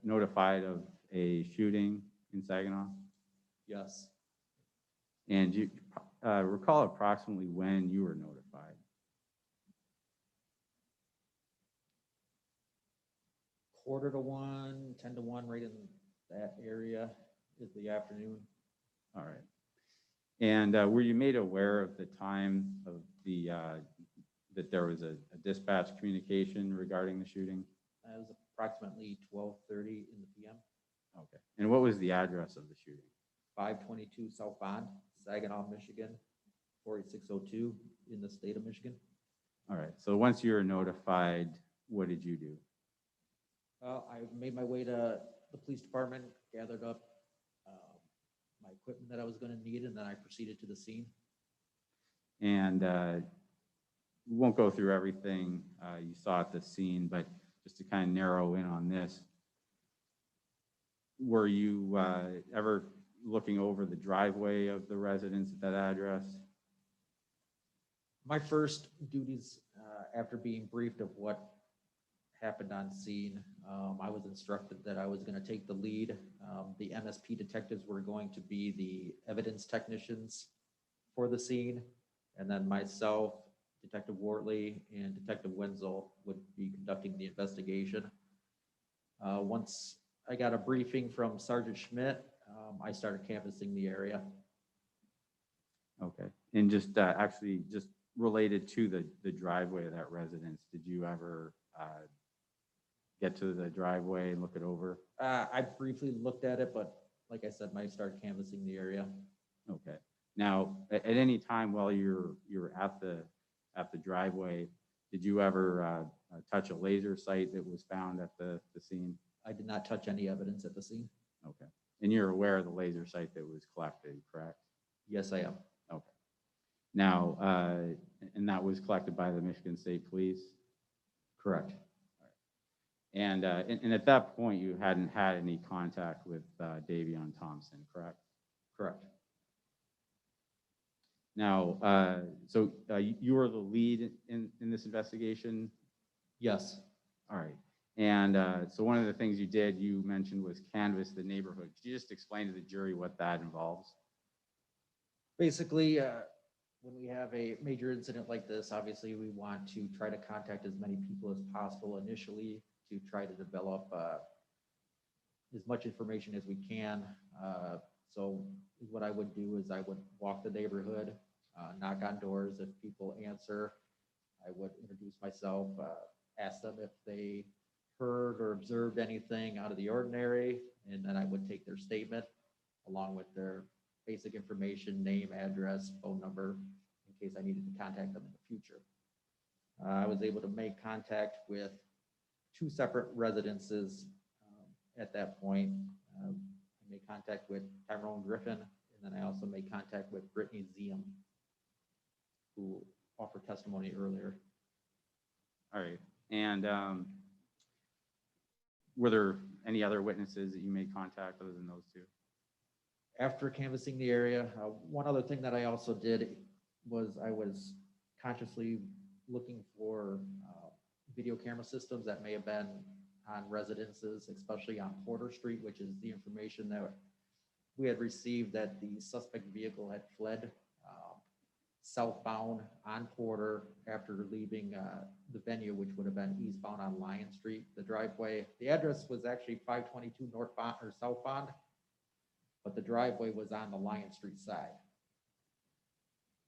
Speaker 2: notified of a shooting in Saginaw?
Speaker 3: Yes.
Speaker 2: And do you recall approximately when you were notified?
Speaker 3: Quarter to 1, 10 to 1, right in that area is the afternoon.
Speaker 2: All right. And were you made aware of the time of the that there was a dispatch communication regarding the shooting?
Speaker 3: It was approximately 12:30 in the PM,
Speaker 2: Okay. And what was the address of the shooting?
Speaker 3: 522 South Bond, Saginaw, Michigan, 48602 in the state of Michigan.
Speaker 2: All right. So once you were notified, what did you do?
Speaker 3: I made my way to the police department, gathered up my equipment that I was going to need, and then I proceeded to the scene.
Speaker 2: And we won't go through everything you saw at the scene, but just to kind of narrow in on this, were you ever looking over the driveway of the residence at that address?
Speaker 3: My first duties, after being briefed of what happened on scene, I was instructed that I was going to take the lead. The MSP detectives were going to be the evidence technicians for the scene, and then myself, Detective Wortley, and Detective Wenzel would be conducting the investigation. Once I got a briefing from Sergeant Schmidt, I started canvassing the area.
Speaker 2: Okay. And just actually just related to the driveway of that residence, did you ever get to the driveway and look it over?
Speaker 3: I briefly looked at it, but like I said, I started canvassing the area.
Speaker 2: Okay. Now, at any time while you're at the driveway, did you ever touch a laser sight that was found at the scene?
Speaker 3: I did not touch any evidence at the scene.
Speaker 2: Okay. And you're aware of the laser sight that was collected, correct?
Speaker 3: Yes, I am.
Speaker 2: Okay. Now, and that was collected by the Michigan State Police?
Speaker 3: Correct.
Speaker 2: And at that point, you hadn't had any contact with Davion Thompson, correct?
Speaker 3: Correct.
Speaker 2: Now, so you were the lead in this investigation?
Speaker 3: Yes.
Speaker 2: All right. And so one of the things you did, you mentioned, was canvass the neighborhood. Could you just explain to the jury what that involves?
Speaker 3: Basically, when we have a major incident like this, obviously we want to try to contact as many people as possible initially to try to develop as much information as we can. So what I would do is I would walk the neighborhood, knock on doors. If people answer, I would introduce myself, ask them if they heard or observed anything out of the ordinary, and then I would take their statement along with their basic information, name, address, phone number, in case I needed to contact them in the future. I was able to make contact with 2 separate residences at that point. I made contact with Tyrone Griffin, and then I also made contact with Brittany Zium, who offered testimony earlier.
Speaker 2: All right. And were there any other witnesses that you made contact other than those 2?
Speaker 3: After canvassing the area, one other thing that I also did was I was consciously looking for video camera systems that may have been on residences, especially on Porter Street, which is the information that we had received that the suspect vehicle had fled southbound on Porter after leaving the venue, which would have been eastbound on Lion Street. The driveway, the address was actually 522 northbound or southbound, but the driveway was on the Lion Street side.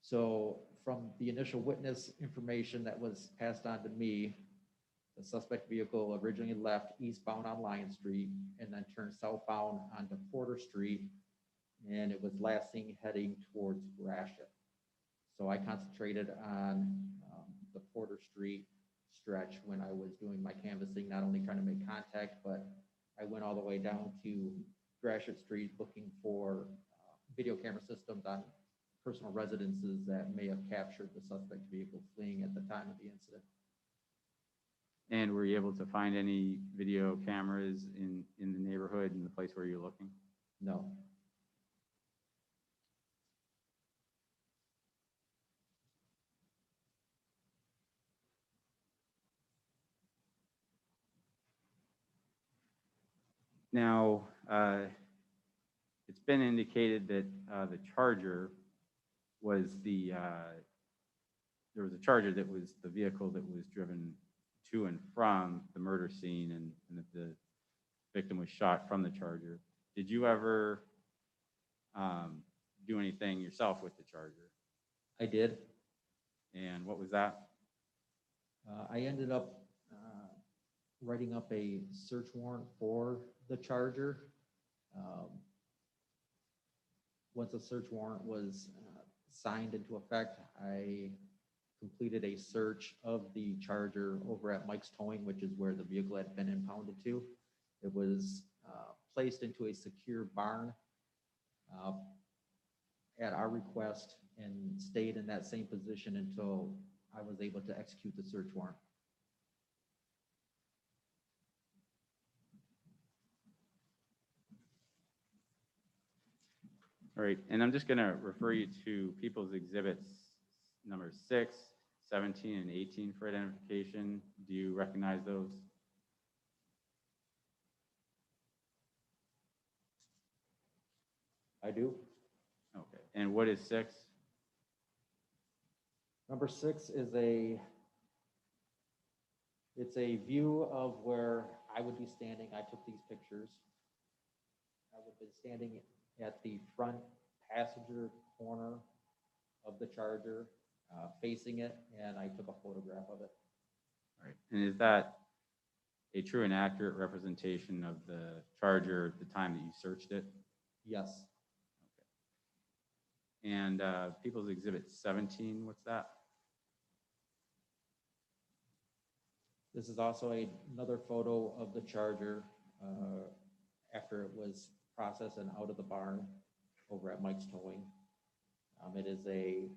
Speaker 3: So from the initial witness information that was passed on to me, the suspect vehicle originally left eastbound on Lion Street and then turned southbound onto Porter Street, and it was last seen heading towards Gratiot. So I concentrated on the Porter Street stretch when I was doing my canvassing, not only trying to make contact, but I went all the way down to Gratiot Street looking for video camera systems on personal residences that may have captured the suspect vehicle fleeing at the time of the incident.
Speaker 2: And were you able to find any video cameras in the neighborhood, in the place where you're looking?
Speaker 3: No.
Speaker 2: Now, it's been indicated that the Charger was there was a Charger that was the vehicle that was driven to and from the murder scene, and that the victim was shot from the Charger. Did you ever do anything yourself with the Charger?
Speaker 3: I did.
Speaker 2: And what was that?
Speaker 3: I ended up writing up a search warrant for the Charger. Um, Once a search warrant was signed into effect, I completed a search of the Charger over at Mike's Towing, which is where the vehicle had been impounded to. It was placed into a secure barn uh, at our request and stayed in that same position until I was able to execute the search warrant.
Speaker 2: All right, and I'm just going to refer you to People's Exhibits number 6, 17, and 18 for identification. Do you recognize those?
Speaker 3: I do.
Speaker 2: Okay, and what is 6?
Speaker 3: Number 6 is it's a view of where I would be standing. I took these pictures. I would be standing at the front passenger corner of the Charger, facing it, and I took a photograph of it.
Speaker 2: All right, and is that a true and accurate representation of the Charger at the time that you searched it?
Speaker 3: Yes.
Speaker 2: And People's Exhibit 17, what's that?
Speaker 3: This is also another photo of the Charger after it was processed and out of the barn over at Mike's Towing. It is a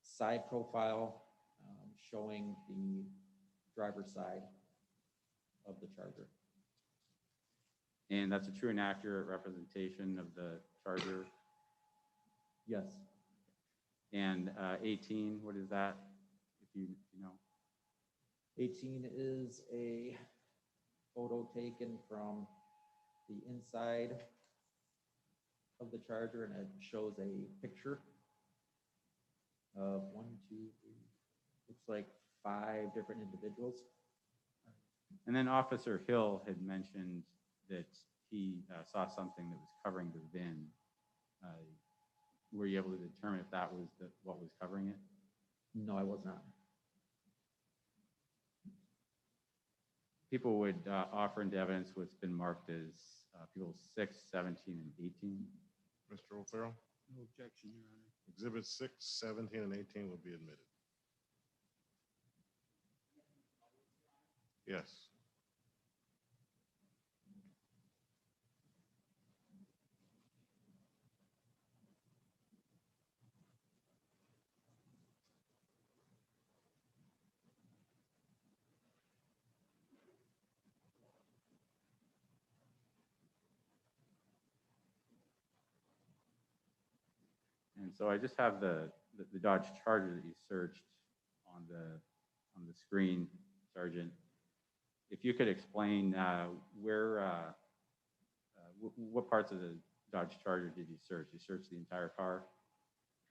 Speaker 3: side profile showing the driver's side of the Charger.
Speaker 2: And that's a true and accurate representation of the Charger.
Speaker 3: Yes.
Speaker 2: And 18, what is that, if you know?
Speaker 3: 18 is a photo taken from the inside of the Charger, and it shows a picture of 1, 2, 3, looks like 5 different individuals.
Speaker 2: And then Officer Hill had mentioned that he saw something that was covering the VIN. Were you able to determine if that was what was covering it?
Speaker 3: No, I was not.
Speaker 2: People would offer into evidence what's been marked as People 6, 17, and 18.
Speaker 1: Mr. O'Farrell?
Speaker 7: No objection, Your Honor.
Speaker 1: Exhibit 6, 17, and 18 will be admitted. Yes.
Speaker 2: And so I just have the Dodge Charger that you searched on the screen, Sergeant. If you could explain what parts of the Dodge Charger did you search? You searched the entire car?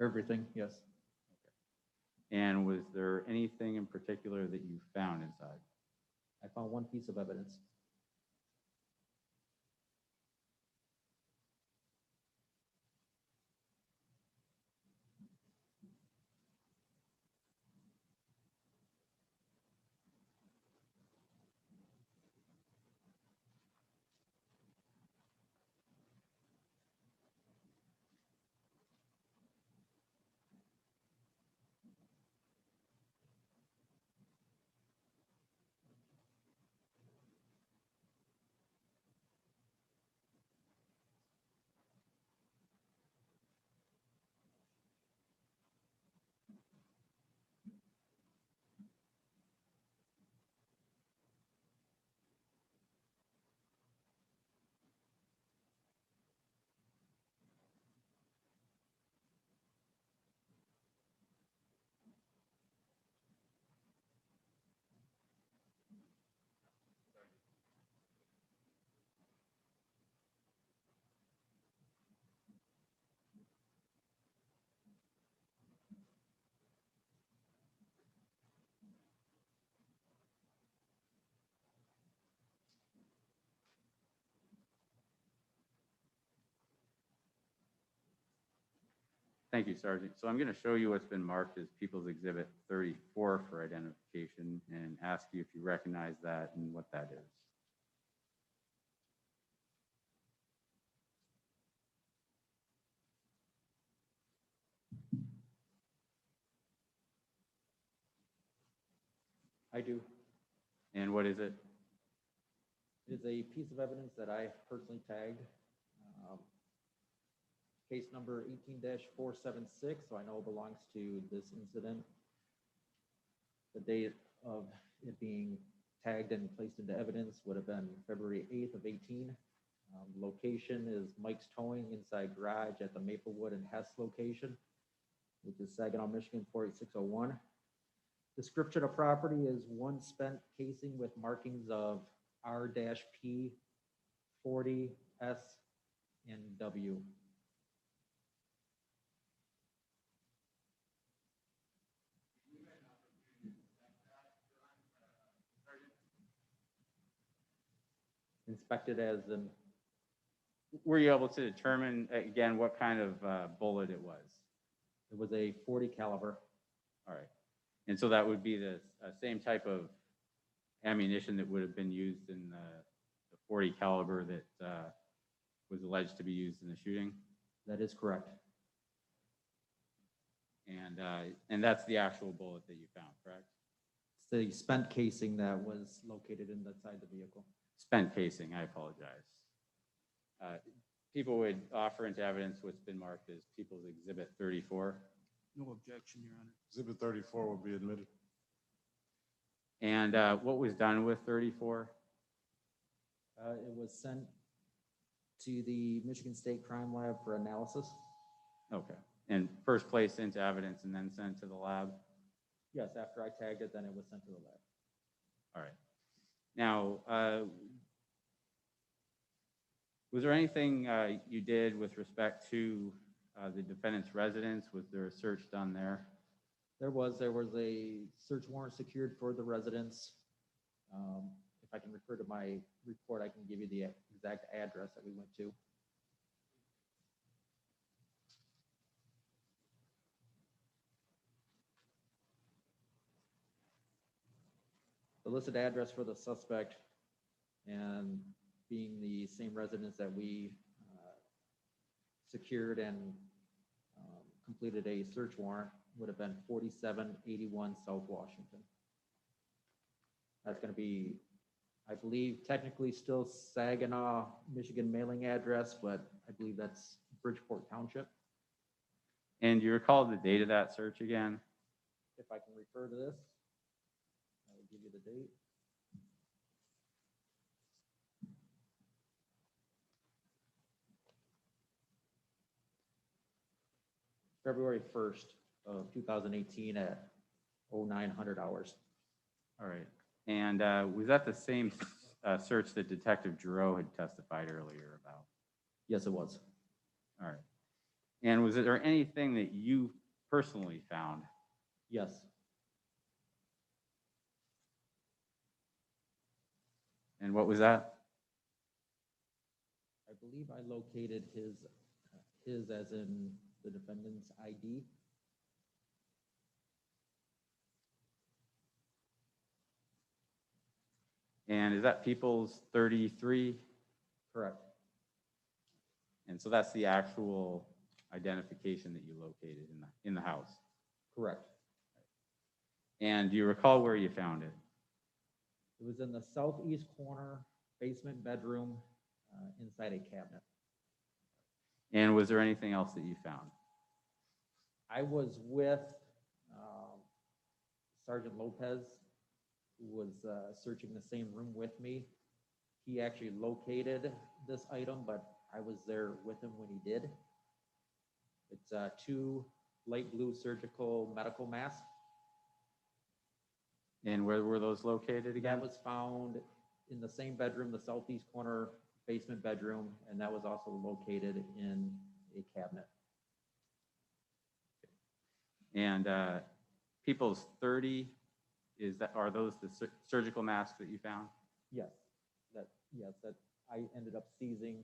Speaker 3: Everything, yes.
Speaker 2: And was there anything in particular that you found inside?
Speaker 3: I found one piece of evidence.
Speaker 2: Thank you, Sergeant. So I'm going to show you what's been marked as People's Exhibit 34 for identification and ask you if you recognize that and what that is.
Speaker 3: I do.
Speaker 2: And what is it?
Speaker 3: It is a piece of evidence that I personally tagged. Case number 18-476, so I know it belongs to this incident. The date of it being tagged and placed into evidence would have been February 8th of 18. Location is Mike's Towing inside garage at the Maplewood and Hess location, which is Saginaw, Michigan 48601. Description of property is one spent casing with markings of R-P 40 S and W. Inspected as in,
Speaker 2: Were you able to determine, again, what kind of bullet it was?
Speaker 3: it was a 40 caliber.
Speaker 2: All right. And so that would be the same type of ammunition that would have been used in the 40 caliber that was alleged to be used in the shooting?
Speaker 3: That is correct.
Speaker 2: And that's the actual bullet that you found, correct?
Speaker 3: It's the spent casing that was located inside the vehicle.
Speaker 2: Spent casing, I apologize. People would offer into evidence what's been marked as People's Exhibit 34.
Speaker 7: No objection, Your Honor.
Speaker 1: Exhibit 34 will be admitted.
Speaker 2: And what was done with 34?
Speaker 3: It was sent to the Michigan State Crime Lab for analysis.
Speaker 2: Okay. And first place into evidence and then sent to the lab?
Speaker 3: Yes, after I tagged it, then it was sent to the lab.
Speaker 2: All right. Now, was there anything you did with respect to the defendant's residence? Was there a search done there?
Speaker 3: There was a search warrant secured for the residence. If I can refer to my report, I can give you the exact address that we went to. The listed address for the suspect and being the same residence that we secured and completed a search warrant would have been 4781 South Washington. That's going to be, I believe, technically still Saginaw, Michigan mailing address, but I believe that's Bridgeport Township.
Speaker 2: And do you recall the date of that search again?
Speaker 3: If I can refer to this, I will give you the date. February 1st of 2018 at 0900 hours.
Speaker 2: All right. And was that the same search that Detective Giroux had testified earlier about?
Speaker 3: Yes, it was.
Speaker 2: All right. And was there anything that you personally found?
Speaker 3: Yes.
Speaker 2: And what was that?
Speaker 3: I believe I located his as in the defendant's ID.
Speaker 2: And is that People's 33?
Speaker 3: Correct.
Speaker 2: And so that's the actual identification that you located in the house.
Speaker 3: Correct.
Speaker 2: And do you recall where you found it?
Speaker 3: It was in the southeast corner basement bedroom inside a cabinet.
Speaker 2: And was there anything else that you found?
Speaker 3: I was with Sergeant Lopez, who was searching the same room with me. He actually located this item, but I was there with him when he did. It's 2 light blue surgical medical masks.
Speaker 2: And where were those located again?
Speaker 3: That was found in the same bedroom, the southeast corner basement bedroom, and that was also located in a cabinet.
Speaker 2: And People's 30, are those the surgical masks that you found?
Speaker 3: Yes, that I ended up seizing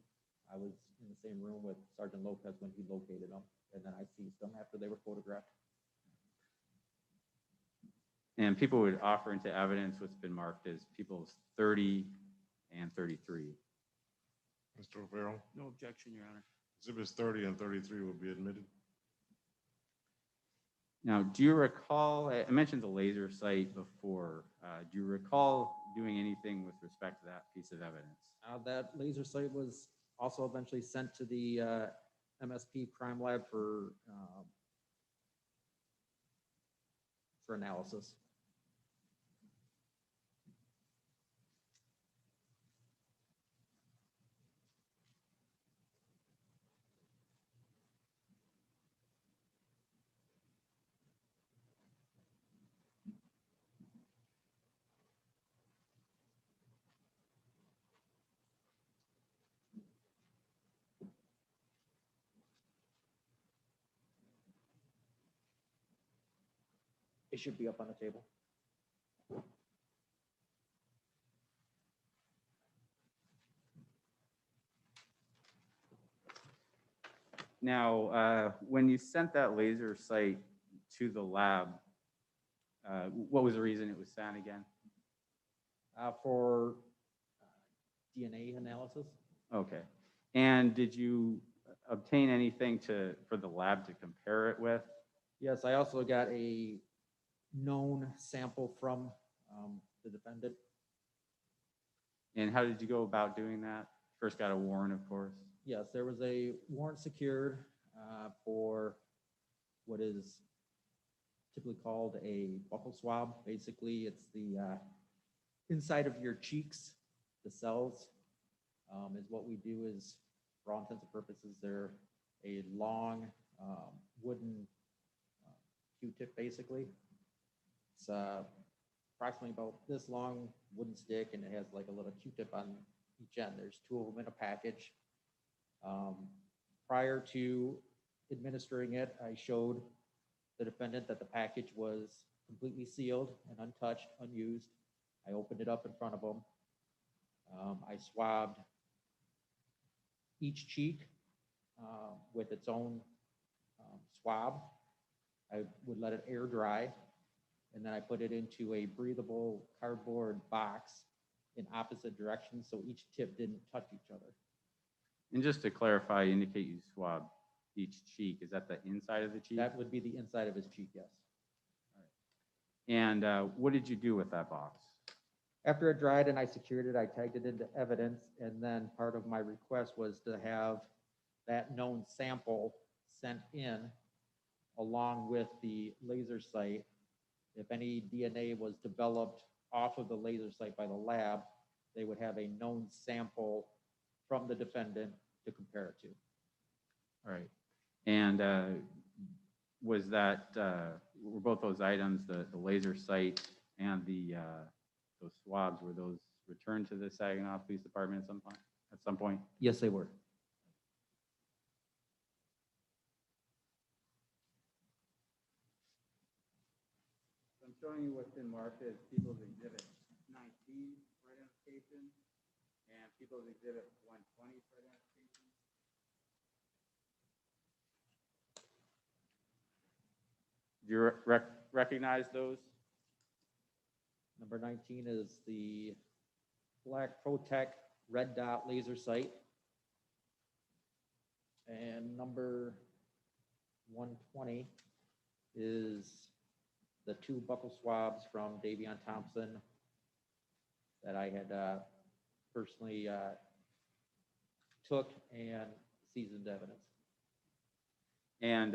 Speaker 3: I was in the same room with Sergeant Lopez when he located them, and then I seized them after they were photographed.
Speaker 2: And people would offer into evidence what's been marked as people's 30 and 33.
Speaker 1: Mr. O'Farrell,
Speaker 7: No objection, Your Honor.
Speaker 1: exhibits 30 and 33 will be admitted.
Speaker 2: Now, do you recall, I mentioned the laser sight before. Do you recall doing anything with respect to that piece of evidence?
Speaker 3: That laser sight was also eventually sent to the MSP crime lab for analysis. It should be up on the table.
Speaker 2: Now, when you sent that laser sight to the lab, what was the reason it was sent again?
Speaker 3: For DNA analysis.
Speaker 2: Okay. And did you obtain anything for the lab to compare it with?
Speaker 3: Yes, I also got a known sample from the defendant.
Speaker 2: And how did you go about doing that? First got a warrant, of course.
Speaker 3: Yes, there was a warrant secured for what is typically called a buccal swab. Basically, it's the inside of your cheeks, the cells, is what we do is, for all intents and purposes, they're a long wooden Q-tip, basically. It's approximately about this long wooden stick, and it has like a little Q-tip on each end. There's 2 of them in a package. Prior to administering it, I showed the defendant that the package was completely sealed and untouched, unused. I opened it up in front of him. I swabbed each cheek with its own swab. I would let it air dry, and then I put it into a breathable cardboard box in opposite directions so each tip didn't touch each other.
Speaker 2: And just to clarify, you indicate you swabbed each cheek. Is that the inside of the cheek?
Speaker 3: That would be the inside of his cheek, yes.
Speaker 2: And what did you do with that box?
Speaker 3: After it dried and I secured it, I tagged it into evidence, and then part of my request was to have that known sample sent in along with the laser sight. If any DNA was developed off of the laser sight by the lab, they would have a known sample from the defendant to compare it to.
Speaker 2: All right. And was that, were both those items, the laser sight and those swabs, were those returned to the Saginaw Police Department at some point?
Speaker 3: Yes, they were.
Speaker 2: I'm showing you what's been marked as People's Exhibit 19 for identification and People's Exhibit 120 for identification. Do you recognize those?
Speaker 3: Number 19 is the Black Protec red dot laser sight. And number 120 is the 2 buccal swabs from Davion Thompson that I had personally took and seasoned evidence.
Speaker 2: And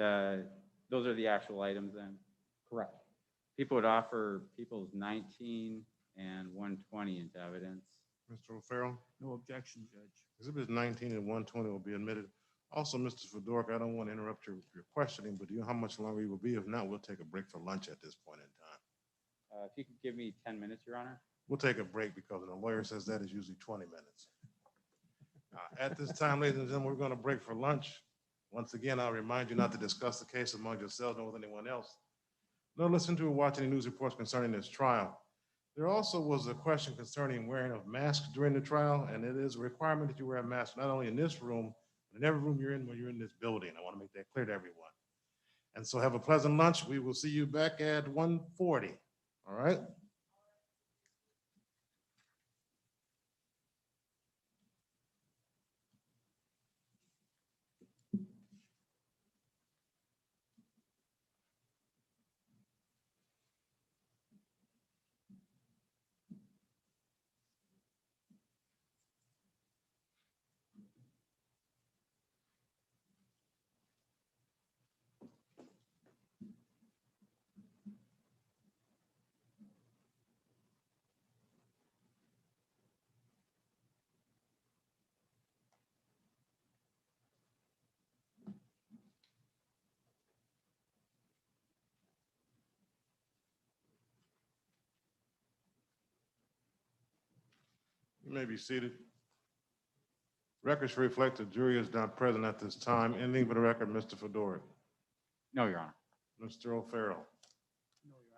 Speaker 2: those are the actual items then?
Speaker 3: Correct.
Speaker 2: People would offer People's 19 and 120 into evidence.
Speaker 1: Mr. O'Farrell,
Speaker 7: No objection, Judge.
Speaker 1: exhibits 19 and 120 will be admitted. Also, Mr. Fedork, I don't want to interrupt your questioning, but do you know how much longer you will be? If not, we'll take a break for lunch at this point in time.
Speaker 2: If you could give me 10 minutes, Your Honor.
Speaker 1: We'll take a break because when a lawyer says that, it's usually 20 minutes. At this time, ladies and gentlemen, we're going to break for lunch. Once again, I'll remind you not to discuss the case among yourselves nor with anyone else, nor listen to or watch any news reports concerning this trial. There also was a question concerning wearing of masks during the trial, and it is a requirement that you wear a mask, not only in this room, but in every room you're in when you're in this building. I want to make that clear to everyone. And so have a pleasant lunch. We will see you back at 1:40. All right? You may be seated. Records reflect the jury is not present at this time. Anything for the record, Mr. Fedora?
Speaker 2: No, Your Honor.
Speaker 1: Mr. O'Farrell?